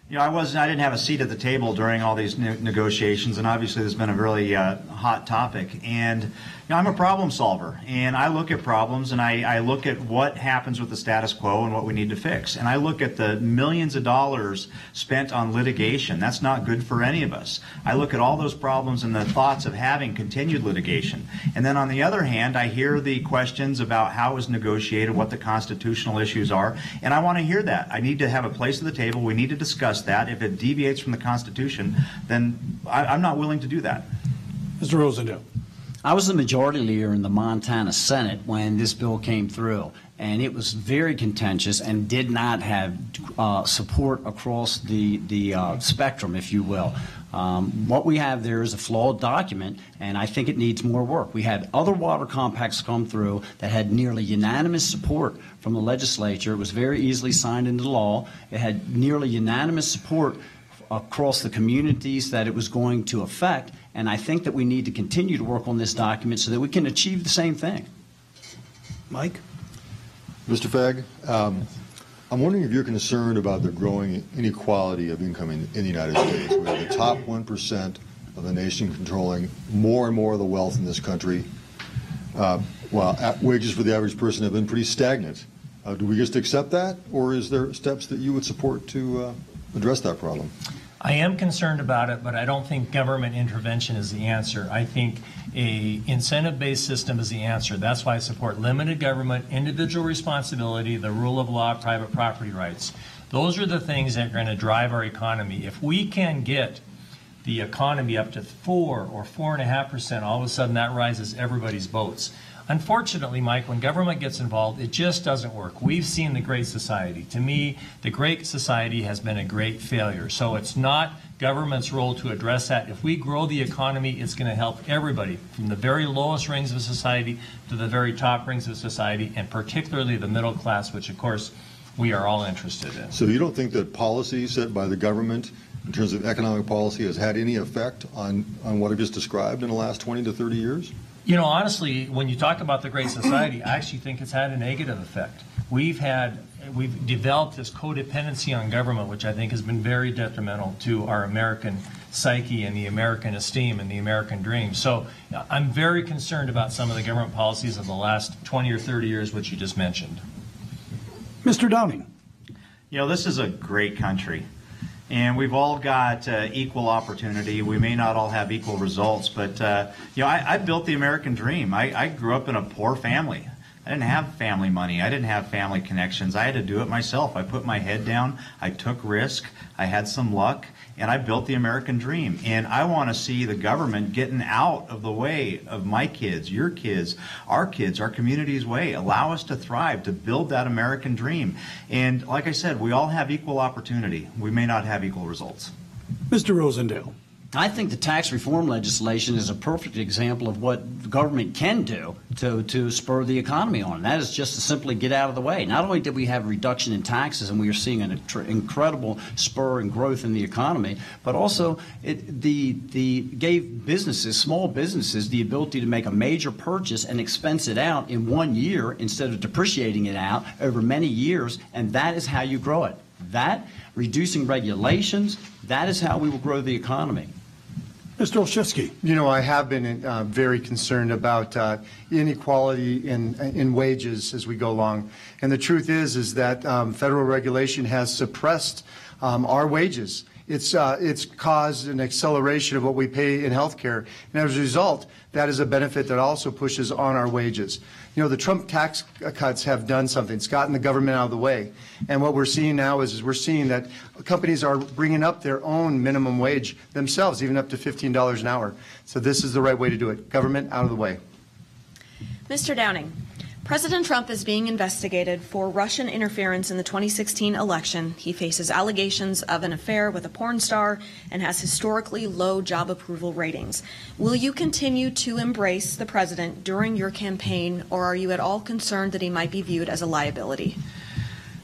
You know, I didn't have a seat at the table during all these negotiations, and obviously there's been a really hot topic. And you know, I'm a problem solver, and I look at problems, and I look at what happens with the status quo and what we need to fix. And I look at the millions of dollars spent on litigation. That's not good for any of us. I look at all those problems and the thoughts of having continued litigation. And then on the other hand, I hear the questions about how it was negotiated, what the constitutional issues are, and I want to hear that. I need to have a place at the table. We need to discuss that. If it deviates from the Constitution, then I'm not willing to do that. Mr. Rosendale. I was the majority leader in the Montana Senate when this bill came through, and it was very contentious and did not have support across the spectrum, if you will. What we have there is a flawed document, and I think it needs more work. We had other water compacts come through that had nearly unanimous support from the legislature. It was very easily signed into law. It had nearly unanimous support across the communities that it was going to affect, and I think that we need to continue to work on this document so that we can achieve the same thing. Mike? Mr. Fagg, I'm wondering if you're concerned about the growing inequality of income in the United States. We have the top 1% of the nation controlling more and more of the wealth in this country, while wages for the average person have been pretty stagnant. Do we just accept that, or is there steps that you would support to address that problem? I am concerned about it, but I don't think government intervention is the answer. I think a incentive-based system is the answer. That's why I support limited government, individual responsibility, the rule of law, private property rights. Those are the things that are going to drive our economy. If we can get the economy up to 4 or 4.5%, all of a sudden that rises everybody's boats. Unfortunately, Mike, when government gets involved, it just doesn't work. We've seen the Great Society. To me, the Great Society has been a great failure. So it's not government's role to address that. If we grow the economy, it's going to help everybody, from the very lowest rings of society to the very top rings of society, and particularly the middle class, which, of course, we are all interested in. So you don't think that policy set by the government in terms of economic policy has had any effect on what I've just described in the last 20 to 30 years? You know, honestly, when you talk about the Great Society, I actually think it's had a negative effect. We've developed this codependency on government, which I think has been very detrimental to our American psyche and the American esteem and the American dream. So I'm very concerned about some of the government policies of the last 20 or 30 years, which you just mentioned. Mr. Downing. You know, this is a great country. And we've all got equal opportunity. We may not all have equal results, but you know, I built the American dream. I grew up in a poor family. I didn't have family money. I didn't have family connections. I had to do it myself. I put my head down. I took risk. I had some luck, and I built the American dream. And I want to see the government getting out of the way of my kids, your kids, our community's way. Allow us to thrive, to build that American dream. And like I said, we all have equal opportunity. We may not have equal results. Mr. Rosendale. I think the tax reform legislation is a perfect example of what the government can do to spur the economy on. And that is just to simply get out of the way. Not only did we have a reduction in taxes and we are seeing an incredible spur and growth in the economy, but also it gave businesses, small businesses, the ability to make a major purchase and expense it out in 1 year instead of depreciating it out over many years. And that is how you grow it. That, reducing regulations, that is how we will grow the economy. Mr. Olszewski. You know, I have been very concerned about inequality in wages as we go along. And the truth is that federal regulation has suppressed our wages. It's caused an acceleration of what we pay in health care. And as a result, that is a benefit that also pushes on our wages. You know, the Trump tax cuts have done something. It's gotten the government out of the way. And what we're seeing now is we're seeing that companies are bringing up their own minimum wage themselves, even up to $15 an hour. So this is the right way to do it. Government out of the way. Mr. Downing, President Trump is being investigated for Russian interference in the 2016 election. He faces allegations of an affair with a porn star and has historically low job approval ratings. Will you continue to embrace the president during your campaign, or are you at all concerned that he might be viewed as a liability?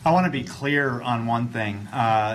I want to be clear on one thing.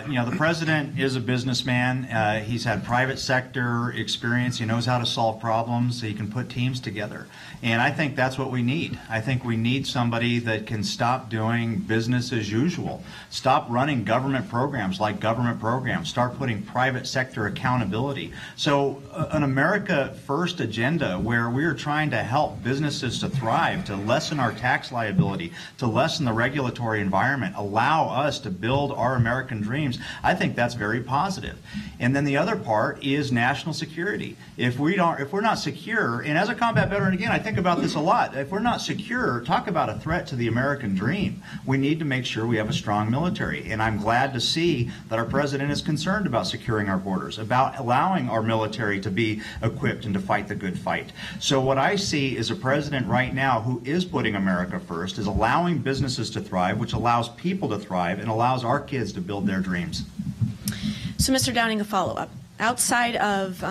You know, the president is a businessman. He's had private sector experience. He knows how to solve problems. He can put teams together. And I think that's what we need. I think we need somebody that can stop doing business as usual. Stop running government programs like government programs. Start putting private sector accountability. So an America First agenda where we're trying to help businesses to thrive, to lessen our tax liability, to lessen the regulatory environment, allow us to build our American dreams, I think that's very positive. And then the other part is national security. If we're not secure, and as a combat veteran, again, I think about this a lot. If we're not secure, talk about a threat to the American dream. We need to make sure we have a strong military. And I'm glad to see that our president is concerned about securing our borders, about allowing our military to be equipped and to fight the good fight. So what I see is a president right now who is putting America first, is allowing businesses to thrive, which allows people to thrive and allows our kids to build their dreams. So, Mr. Downing, a follow-up. Outside of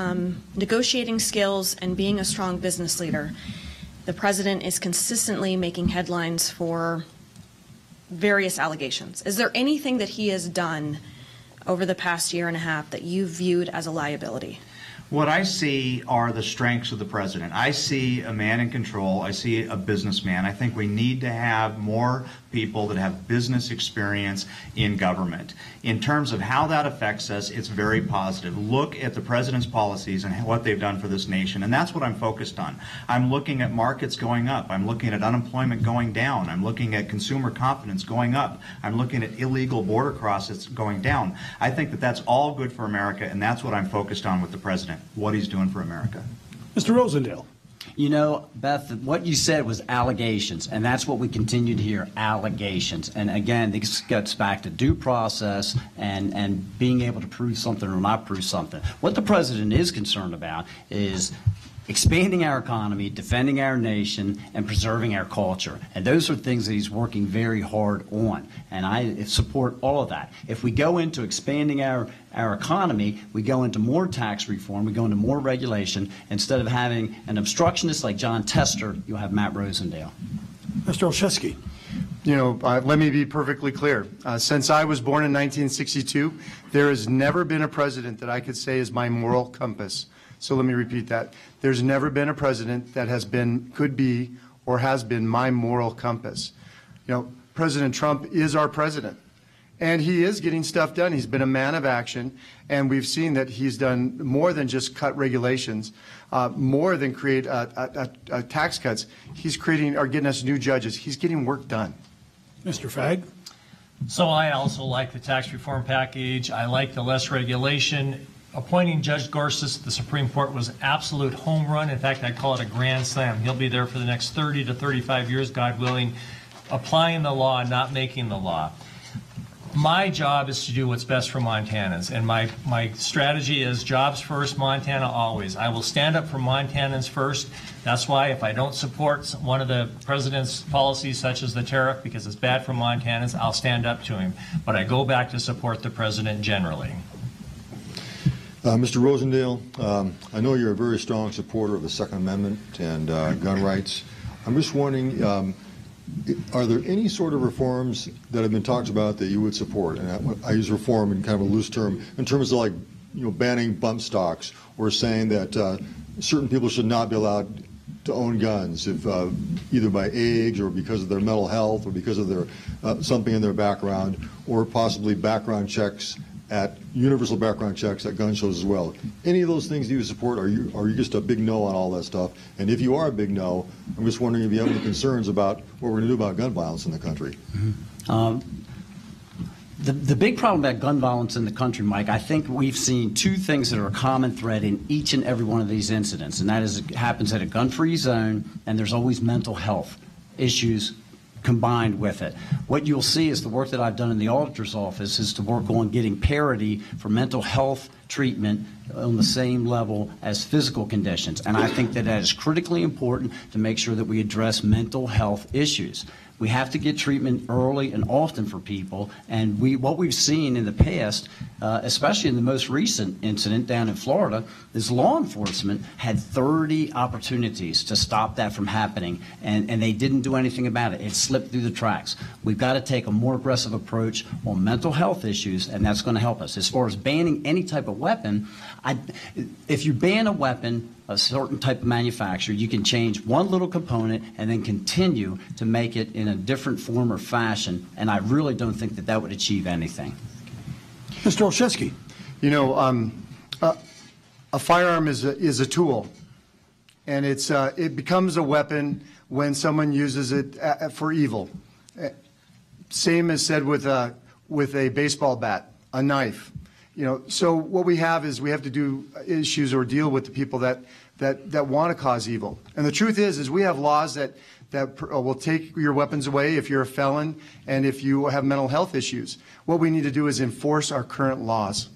negotiating skills and being a strong business leader, the president is consistently making headlines for various allegations. Is there anything that he has done over the past year and a half that you viewed as a liability? What I see are the strengths of the president. I see a man in control. I see a businessman. I think we need to have more people that have business experience in government. In terms of how that affects us, it's very positive. Look at the president's policies and what they've done for this nation, and that's what I'm focused on. I'm looking at markets going up. I'm looking at unemployment going down. I'm looking at consumer confidence going up. I'm looking at illegal border crosses going down. I think that that's all good for America, and that's what I'm focused on with the president, what he's doing for America. Mr. Rosendale. You know, Beth, what you said was allegations, and that's what we continue to hear, allegations. And again, this gets back to due process and being able to prove something or not prove something. What the president is concerned about is expanding our economy, defending our nation, and preserving our culture. And those are things that he's working very hard on. And I support all of that. If we go into expanding our economy, we go into more tax reform, we go into more regulation. Instead of having an obstructionist like John Tester, you'll have Matt Rosendale. Mr. Olszewski. You know, let me be perfectly clear. Since I was born in 1962, there has never been a president that I could say is my moral compass. So let me repeat that. There's never been a president that has been, could be, or has been my moral compass. You know, President Trump is our president, and he is getting stuff done. He's been a man of action, and we've seen that he's done more than just cut regulations, more than create tax cuts. He's creating or getting us new judges. He's getting work done. Mr. Fagg. So I also like the tax reform package. I like the less regulation. Appointing Judge Gorsuch to the Supreme Court was an absolute home run. In fact, I'd call it a grand slam. He'll be there for the next 30 to 35 years, God willing, applying the law, not making the law. My job is to do what's best for Montanans, and my strategy is jobs first, Montana always. I will stand up for Montanans first. That's why if I don't support one of the president's policies, such as the tariff, because it's bad for Montanans, I'll stand up to him. But I go back to support the president generally. Mr. Rosendale, I know you're a very strong supporter of the Second Amendment and gun rights. I'm just wondering, are there any sort of reforms that have been talked about that you would support? And I use reform in kind of a loose term, in terms of, like, you know, banning bump stocks or saying that certain people should not be allowed to own guns, if either by age or because of their mental health or because of their something in their background, or possibly background checks at universal background checks at gun shows as well. Any of those things do you support? Are you just a big no on all that stuff? And if you are a big no, I'm just wondering if you have any concerns about what we're going to do about gun violence in the country. The big problem about gun violence in the country, Mike, I think we've seen two things that are a common thread in each and every one of these incidents, and that is it happens at a gun-free zone, and there's always mental health issues combined with it. What you'll see is the work that I've done in the auditor's office is to work on getting parity for mental health treatment on the same level as physical conditions, and I think that that is critically important to make sure that we address mental health issues. We have to get treatment early and often for people, and what we've seen in the past, especially in the most recent incident down in Florida, is law enforcement had 30 opportunities to stop that from happening, and they didn't do anything about it. It slipped through the cracks. We've got to take a more aggressive approach on mental health issues, and that's going to help us. As far as banning any type of weapon, if you ban a weapon, a certain type of manufacturer, you can change one little component and then continue to make it in a different form or fashion, and I really don't think that that would achieve anything. Mr. Olszewski. You know, a firearm is a tool, and it becomes a weapon when someone uses it for evil. Same is said with a baseball bat, a knife. You know, so what we have is we have to do issues or deal with the people that want to cause evil. And the truth is we have laws that will take your weapons away if you're a felon and if you have mental health issues. What we need to do is enforce our current laws.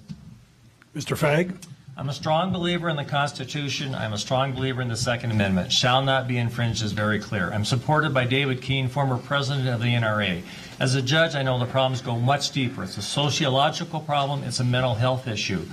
Mr. Fagg. I'm a strong believer in the Constitution. I'm a strong believer in the Second Amendment. Shall not be infringed is very clear. I'm supported by David Keene, former president of the NRA. As a judge, I know the problems go much deeper. It's a sociological problem. It's a mental health issue.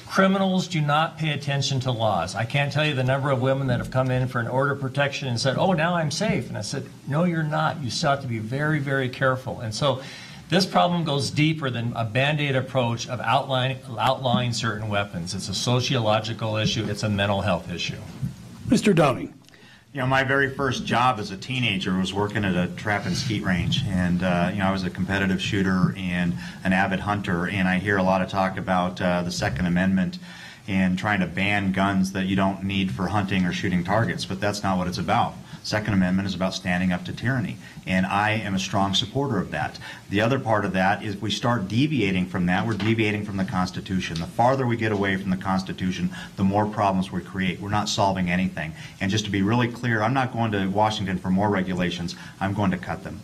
Criminals do not pay attention to laws. I can't tell you the number of women that have come in for an order of protection and said, oh, now I'm safe. And I said, no, you're not. You still have to be very, very careful. And so this problem goes deeper than a Band-Aid approach of outlawing certain weapons. It's a sociological issue. It's a mental health issue. Mr. Downing. You know, my very first job as a teenager was working at a trap and skeet range, and you know, I was a competitive shooter and an avid hunter, and I hear a lot of talk about the Second Amendment and trying to ban guns that you don't need for hunting or shooting targets, but that's not what it's about. Second Amendment is about standing up to tyranny, and I am a strong supporter of that. The other part of that is if we start deviating from that, we're deviating from the Constitution. The farther we get away from the Constitution, the more problems we create. We're not solving anything. And just to be really clear, I'm not going to Washington for more regulations. I'm going to cut them.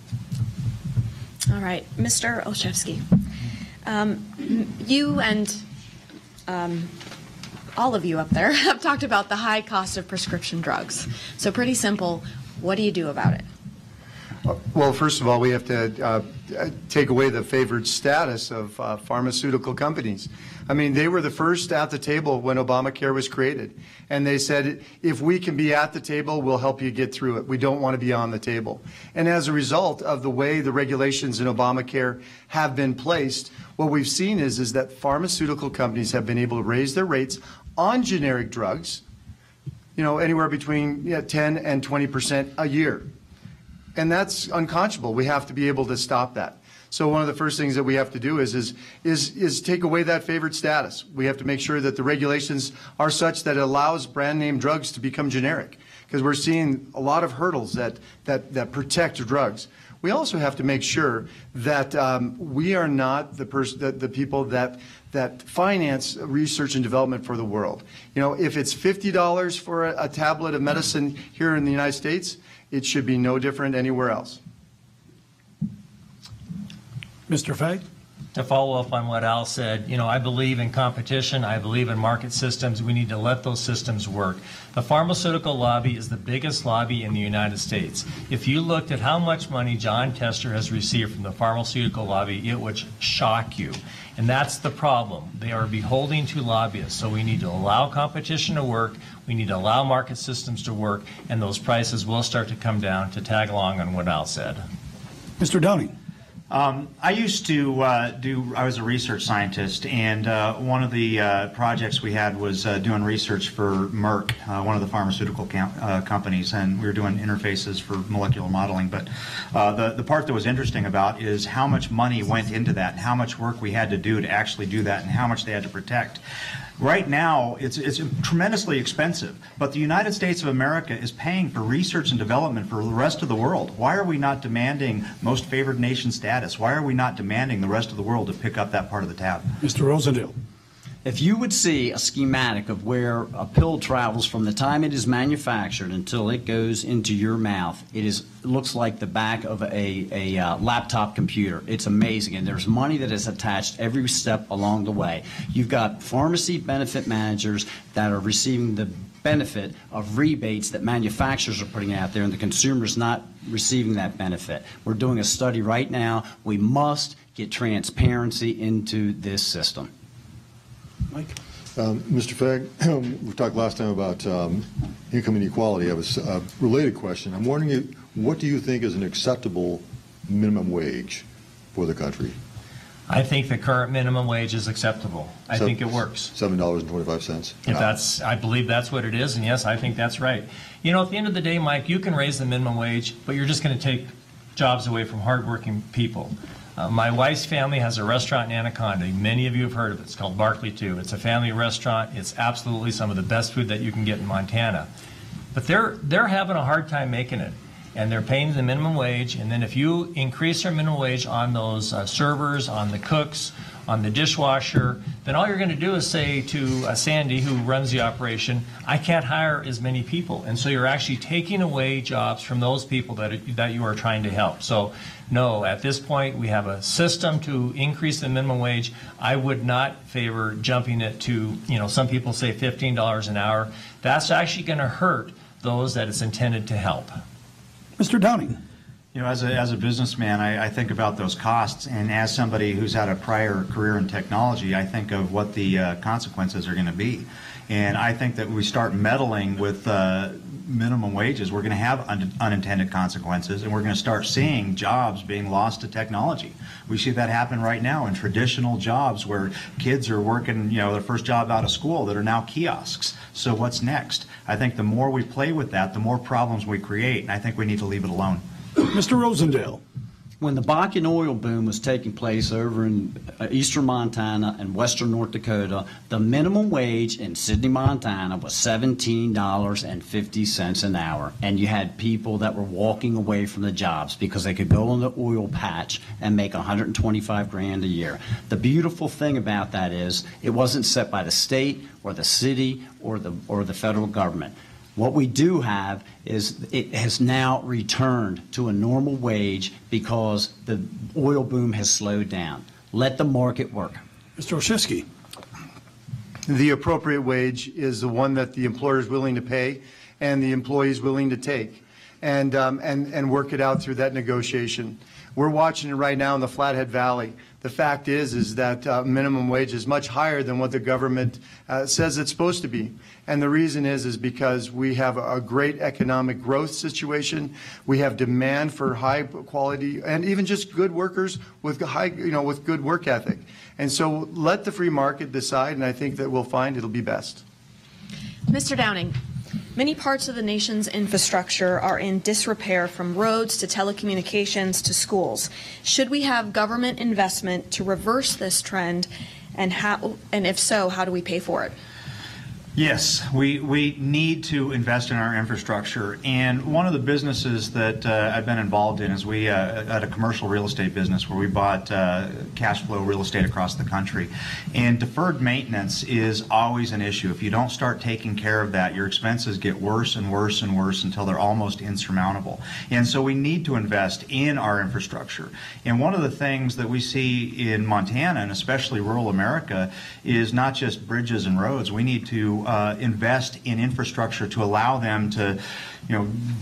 All right, Mr. Olszewski, you and all of you up there have talked about the high cost of prescription drugs. So pretty simple, what do you do about it? Well, first of all, we have to take away the favored status of pharmaceutical companies. I mean, they were the first at the table when Obamacare was created. And they said, if we can be at the table, we'll help you get through it. We don't want to be on the table. And as a result of the way the regulations in Obamacare have been placed, what we've seen is that pharmaceutical companies have been able to raise their rates on generic drugs, you know, anywhere between 10 and 20% a year. And that's unconscionable. We have to be able to stop that. So one of the first things that we have to do is take away that favored status. We have to make sure that the regulations are such that it allows brand name drugs to become generic, because we're seeing a lot of hurdles that protect drugs. We also have to make sure that we are not the people that finance research and development for the world. You know, if it's $50 for a tablet of medicine here in the United States, it should be no different anywhere else. Mr. Fagg. To follow up on what Al said, you know, I believe in competition. I believe in market systems. We need to let those systems work. The pharmaceutical lobby is the biggest lobby in the United States. If you looked at how much money John Tester has received from the pharmaceutical lobby, it would shock you. And that's the problem. They are beholden to lobbyists. So we need to allow competition to work. We need to allow market systems to work, and those prices will start to come down, to tag along on what Al said. Mr. Downing. I used to I was a research scientist, and one of the projects we had was doing research for Merck, one of the pharmaceutical companies, and we were doing interfaces for molecular modeling. But the part that was interesting about is how much money went into that, and how much work we had to do to actually do that, and how much they had to protect. Right now, it's tremendously expensive, but the United States of America is paying for research and development for the rest of the world. Why are we not demanding most favored nation status? Why are we not demanding the rest of the world to pick up that part of the tab? Mr. Rosendale. If you would see a schematic of where a pill travels from the time it is manufactured until it goes into your mouth, it looks like the back of a laptop computer. It's amazing, and there's money that is attached every step along the way. You've got pharmacy benefit managers that are receiving the benefit of rebates that manufacturers are putting out there, and the consumer's not receiving that benefit. We're doing a study right now. We must get transparency into this system. Mike. Mr. Fagg, we talked last time about income inequality. I have a related question. I'm wondering, what do you think is an acceptable minimum wage for the country? I think the current minimum wage is acceptable. I think it works. $7.25. If that's, I believe that's what it is, and yes, I think that's right. You know, at the end of the day, Mike, you can raise the minimum wage, but you're just going to take jobs away from hardworking people. My wife's family has a restaurant in Anaconda. Many of you have heard of it. It's called Barkley 2. It's a family restaurant. It's absolutely some of the best food that you can get in Montana. But they're having a hard time making it, and they're paying the minimum wage. And then if you increase their minimum wage on those servers, on the cooks, on the dishwasher, then all you're going to do is say to Sandy, who runs the operation, I can't hire as many people. And so you're actually taking away jobs from those people that you are trying to help. So no, at this point, we have a system to increase the minimum wage. I would not favor jumping it to, you know, some people say $15 an hour. That's actually going to hurt those that it's intended to help. Mr. Downing. You know, as a businessman, I think about those costs, and as somebody who's had a prior career in technology, I think of what the consequences are going to be. And I think that we start meddling with minimum wages, we're going to have unintended consequences, and we're going to start seeing jobs being lost to technology. We see that happen right now in traditional jobs where kids are working, you know, their first job out of school that are now kiosks. So what's next? I think the more we play with that, the more problems we create, and I think we need to leave it alone. Mr. Rosendale. When the Bakken oil boom was taking place over in eastern Montana and western North Dakota, the minimum wage in Sidney, Montana was $17.50 an hour. And you had people that were walking away from the jobs because they could go in the oil patch and make $125,000 a year. The beautiful thing about that is it wasn't set by the state or the city or the federal government. What we do have is it has now returned to a normal wage because the oil boom has slowed down. Let the market work. Mr. Oshesky. The appropriate wage is the one that the employer is willing to pay and the employee is willing to take, and work it out through that negotiation. We're watching it right now in the Flathead Valley. The fact is that minimum wage is much higher than what the government says it's supposed to be. And the reason is because we have a great economic growth situation. We have demand for high quality and even just good workers with with good work ethic. And so let the free market decide, and I think that we'll find it'll be best. Mr. Downing, many parts of the nation's infrastructure are in disrepair, from roads to telecommunications to schools. Should we have government investment to reverse this trend, and if so, how do we pay for it? Yes, we need to invest in our infrastructure. And one of the businesses that I've been involved in is we had a commercial real estate business where we bought cash flow real estate across the country. And deferred maintenance is always an issue. If you don't start taking care of that, your expenses get worse and worse and worse until they're almost insurmountable. And so we need to invest in our infrastructure. And one of the things that we see in Montana, and especially rural America, is not just bridges and roads. We need to invest in infrastructure to allow them to,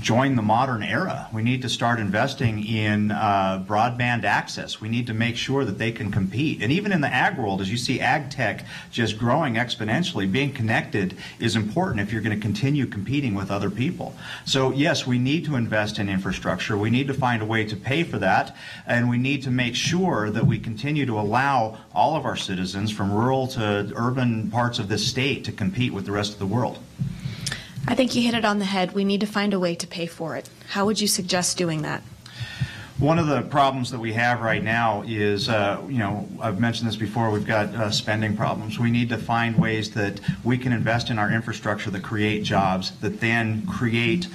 join the modern era. We need to start investing in broadband access. We need to make sure that they can compete. And even in the ag world, as you see ag tech just growing exponentially, being connected is important if you're going to continue competing with other people. So yes, we need to invest in infrastructure. We need to find a way to pay for that, and we need to make sure that we continue to allow all of our citizens from rural to urban parts of this state to compete with the rest of the world. I think you hit it on the head. We need to find a way to pay for it. How would you suggest doing that? One of the problems that we have right now is, I've mentioned this before, we've got spending problems. We need to find ways that we can invest in our infrastructure that create jobs, that then create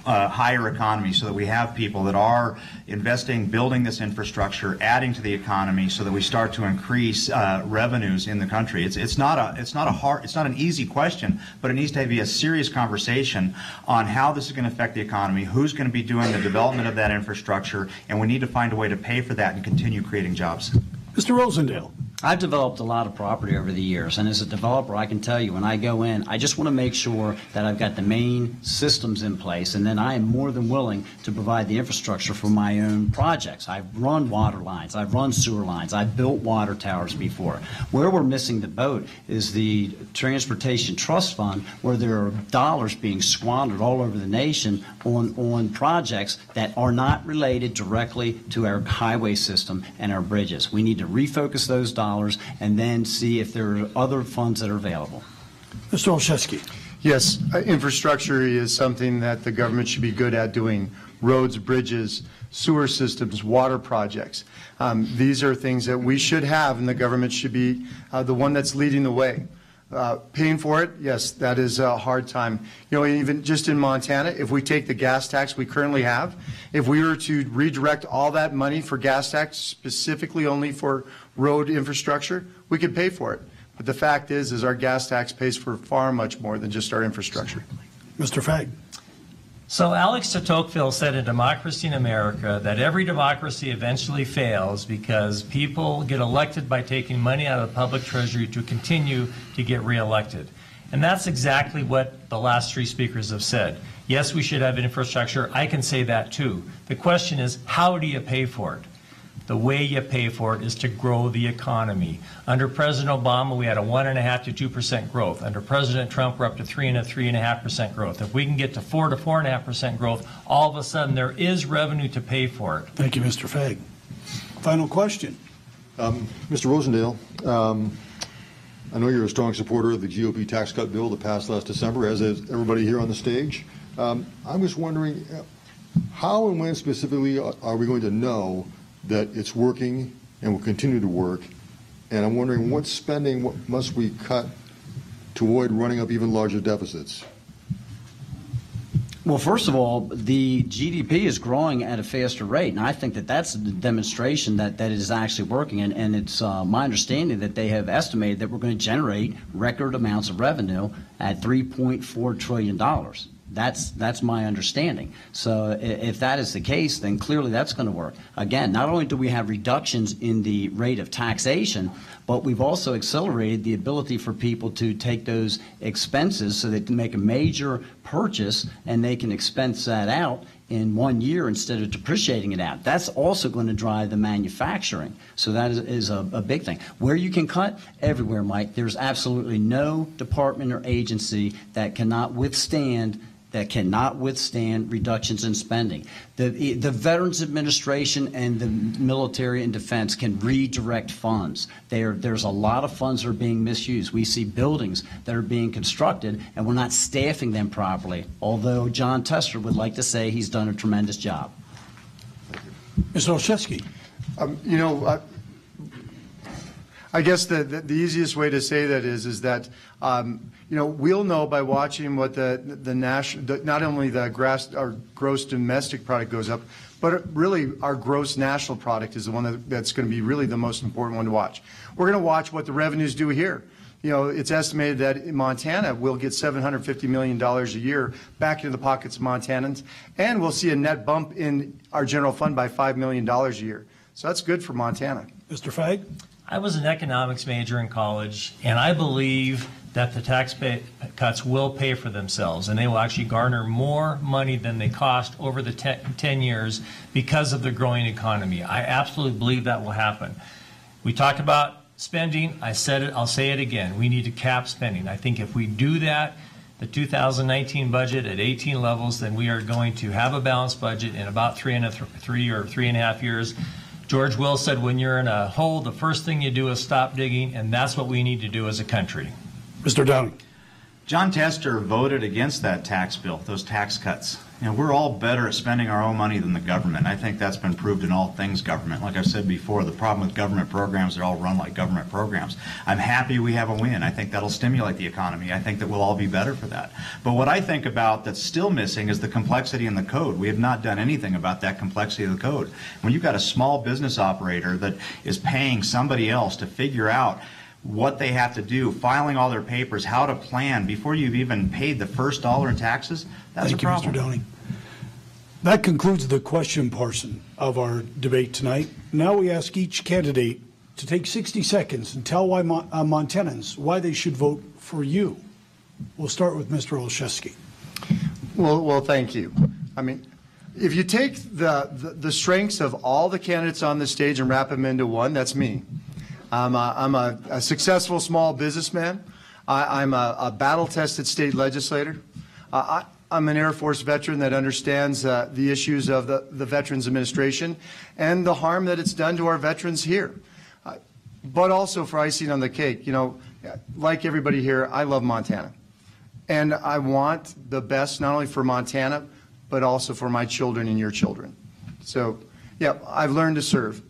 higher economy, so that we have people that are investing, building this infrastructure, adding to the economy, so that we start to increase revenues in the country. It's not an easy question, but it needs to be a serious conversation on how this is going to affect the economy, who's going to be doing the development of that infrastructure, and we need to find a way to pay for that and continue creating jobs. Mr. Rosendale. I've developed a lot of property over the years, and as a developer, I can tell you when I go in, I just want to make sure that I've got the main systems in place, and then I am more than willing to provide the infrastructure for my own projects. I've run water lines, I've run sewer lines, I've built water towers before. Where we're missing the boat is the Transportation Trust Fund, where there are dollars being squandered all over the nation on projects that are not related directly to our highway system and our bridges. We need to refocus those dollars and then see if there are other funds that are available. Mr. Olszewski. Yes, infrastructure is something that the government should be good at doing. Roads, bridges, sewer systems, water projects. These are things that we should have, and the government should be the one that's leading the way. Paying for it, yes, that is a hard time. Even just in Montana, if we take the gas tax we currently have, if we were to redirect all that money for gas tax specifically only for road infrastructure, we could pay for it. But the fact is our gas tax pays for far much more than just our infrastructure. Mr. Fagg. So Alex de Tocqueville said in Democracy in America that every democracy eventually fails because people get elected by taking money out of the public treasury to continue to get reelected. And that's exactly what the last three speakers have said. Yes, we should have infrastructure. I can say that too. The question is, how do you pay for it? The way you pay for it is to grow the economy. Under President Obama, we had a 1.5% to 2% growth. Under President Trump, we're up to 3.5% growth. If we can get to 4 to 4.5% growth, all of a sudden there is revenue to pay for it. Thank you, Mr. Fagg. Final question. Mr. Rosendale, I know you're a strong supporter of the GOP tax cut bill that passed last December, as is everybody here on the stage. I'm just wondering, how and when specifically are we going to know that it's working and will continue to work? And I'm wondering what must we cut to avoid running up even larger deficits? Well, first of all, the GDP is growing at a faster rate, and I think that that's a demonstration that it is actually working. And it's my understanding that they have estimated that we're going to generate record amounts of revenue at $3.4 trillion. That's my understanding. So if that is the case, then clearly that's going to work. Again, not only do we have reductions in the rate of taxation, but we've also accelerated the ability for people to take those expenses so they can make a major purchase and they can expense that out in 1 year instead of depreciating it out. That's also going to drive the manufacturing. So that is a big thing. Where you can cut? Everywhere, Mike. There's absolutely no department or agency that cannot withstand reductions in spending. The Veterans Administration and the military and defense can redirect funds. There's a lot of funds that are being misused. We see buildings that are being constructed and we're not staffing them properly, although John Tester would like to say he's done a tremendous job. Mr. Olszewski. I guess the easiest way to say that is that we'll know by watching what the national, not only our gross domestic product goes up, but really our gross national product is the one that's going to be really the most important one to watch. We're going to watch what the revenues do here. It's estimated that in Montana we'll get $750 million a year back into the pockets of Montanans, and we'll see a net bump in our general fund by $5 million a year. So that's good for Montana. Mr. Fagg. I was an economics major in college, and I believe that the tax cuts will pay for themselves, and they will actually garner more money than they cost over the 10 years because of the growing economy. I absolutely believe that will happen. We talked about spending. I said it, I'll say it again. We need to cap spending. I think if we do that, the 2019 budget at 18 levels, then we are going to have a balanced budget in about 3.5 years. George Will said, when you're in a hole, the first thing you do is stop digging, and that's what we need to do as a country. Mr. Downing. John Tester voted against that tax bill, those tax cuts. You know, we're all better at spending our own money than the government. I think that's been proved in all things government. Like I've said before, the problem with government programs, they're all run like government programs. I'm happy we have a win. I think that'll stimulate the economy. I think that we'll all be better for that. But what I think about that's still missing is the complexity in the code. We have not done anything about that complexity of the code. When you've got a small business operator that is paying somebody else to figure out what they have to do, filing all their papers, how to plan before you've even paid the first dollar in taxes, that's a problem. Thank you, Mr. Downing. That concludes the question portion of our debate tonight. Now we ask each candidate to take 60 seconds and tell why Montanans why they should vote for you. We'll start with Mr. Olszewski. Well, thank you. I mean, if you take the strengths of all the candidates on the stage and wrap them into one, that's me. I'm a successful small businessman. I'm a battle-tested state legislator. I'm an Air Force veteran that understands the issues of the Veterans Administration and the harm that it's done to our veterans here. But also for icing on the cake, you know, like everybody here, I love Montana. And I want the best not only for Montana, but also for my children and your children. So, yeah, I've learned to serve.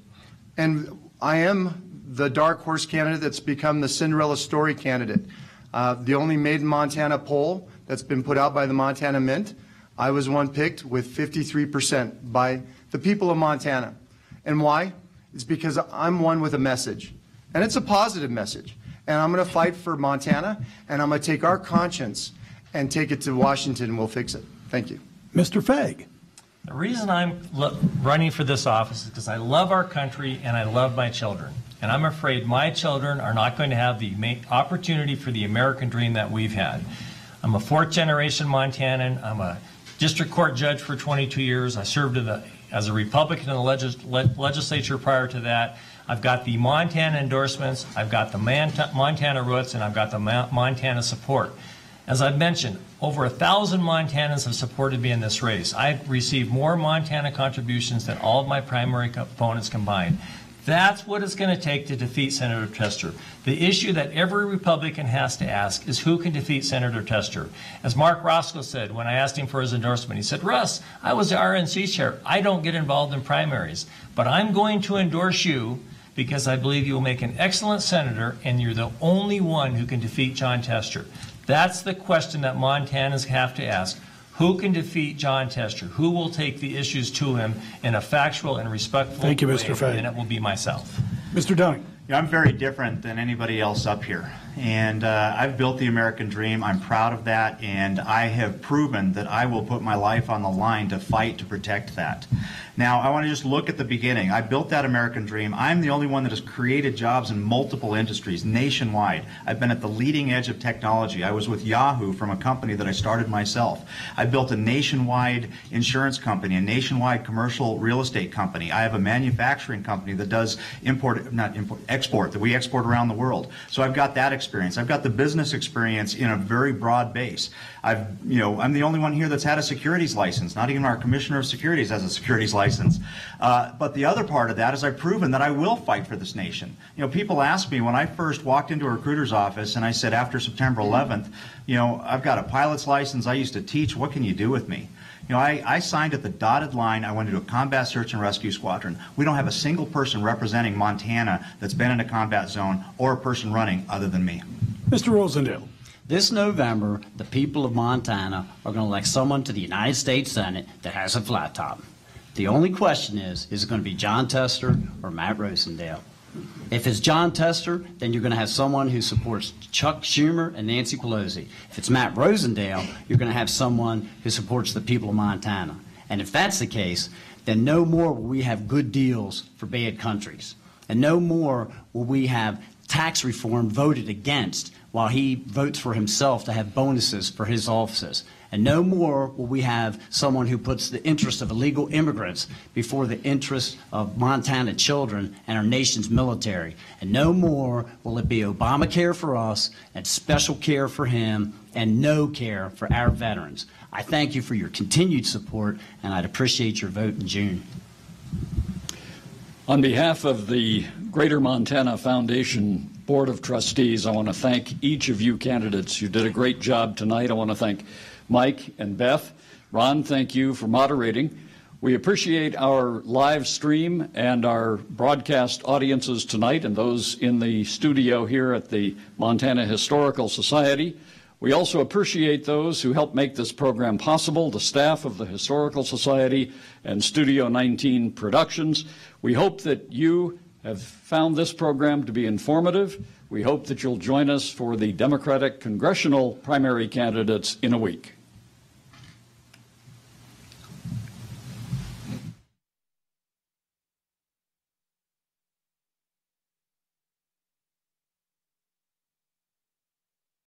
And I am the dark horse candidate that's become the Cinderella story candidate. The only Made in Montana poll that's been put out by the Montana Mint, I was one picked with 53% by the people of Montana. And why? It's because I'm one with a message. And it's a positive message. And I'm going to fight for Montana, and I'm going to take our conscience and take it to Washington, and we'll fix it. Thank you. Mr. Fagg. The reason I'm running for this office is because I love our country and I love my children. And I'm afraid my children are not going to have the opportunity for the American dream that we've had. I'm a fourth-generation Montanan. I'm a district court judge for 22 years. I served as a Republican in the legislature prior to that. I've got the Montana endorsements, I've got the Montana roots, and I've got the Montana support. As I've mentioned, over 1,000 Montanans have supported me in this race. I've received more Montana contributions than all of my primary opponents combined. That's what it's going to take to defeat Senator Tester. The issue that every Republican has to ask is who can defeat Senator Tester. As Mark Roscoe said when I asked him for his endorsement, he said, Russ, I was the RNC chair. I don't get involved in primaries, but I'm going to endorse you because I believe you will make an excellent senator and you're the only one who can defeat John Tester. That's the question that Montanans have to ask. Who can defeat John Tester? Who will take the issues to him in a factual and respectful Thank you, way? Mr. Fagg. And it will be myself. Mr. Downing. Yeah, I'm very different than anybody else up here. And I've built the American dream. I'm proud of that. And I have proven that I will put my life on the line to fight to protect that. Now, I want to just look at the beginning. I built that American dream. I'm the only one that has created jobs in multiple industries nationwide. I've been at the leading edge of technology. I was with Yahoo from a company that I started myself. I built a nationwide insurance company, a nationwide commercial real estate company. I have a manufacturing company that does export, that we export around the world. So I've got that experience. I've got the business experience in a very broad base. I'm the only one here that's had a securities license. Not even our Commissioner of Securities has a securities license. But the other part of that is I've proven that I will fight for this nation. People ask me when I first walked into a recruiter's office and I said after September 11th, I've got a pilot's license, I used to teach, what can you do with me? I signed at the dotted line. I went into a combat search and rescue squadron. We don't have a single person representing Montana that's been in a combat zone or a person running other than me. Mr. Rosendale. This November, the people of Montana are going to elect someone to the United States Senate that has a flat top. The only question is it going to be John Tester or Matt Rosendale? If it's John Tester, then you're going to have someone who supports Chuck Schumer and Nancy Pelosi. If it's Matt Rosendale, you're going to have someone who supports the people of Montana. And if that's the case, then no more will we have good deals for bad countries. And no more will we have tax reform voted against while he votes for himself to have bonuses for his offices. And no more will we have someone who puts the interest of illegal immigrants before the interests of Montana children and our nation's military. And no more will it be Obamacare for us and special care for him and no care for our veterans. I thank you for your continued support, and I'd appreciate your vote in June. On behalf of the Greater Montana Foundation Board of Trustees, I want to thank each of you candidates. You did a great job tonight. I want to thank Mike and Beth. Ron, thank you for moderating. We appreciate our live stream and our broadcast audiences tonight and those in the studio here at the Montana Historical Society. We also appreciate those who helped make this program possible, the staff of the Historical Society and Studio 19 Productions. We hope that you have found this program to be informative. We hope that you'll join us for the Democratic congressional primary candidates in a week.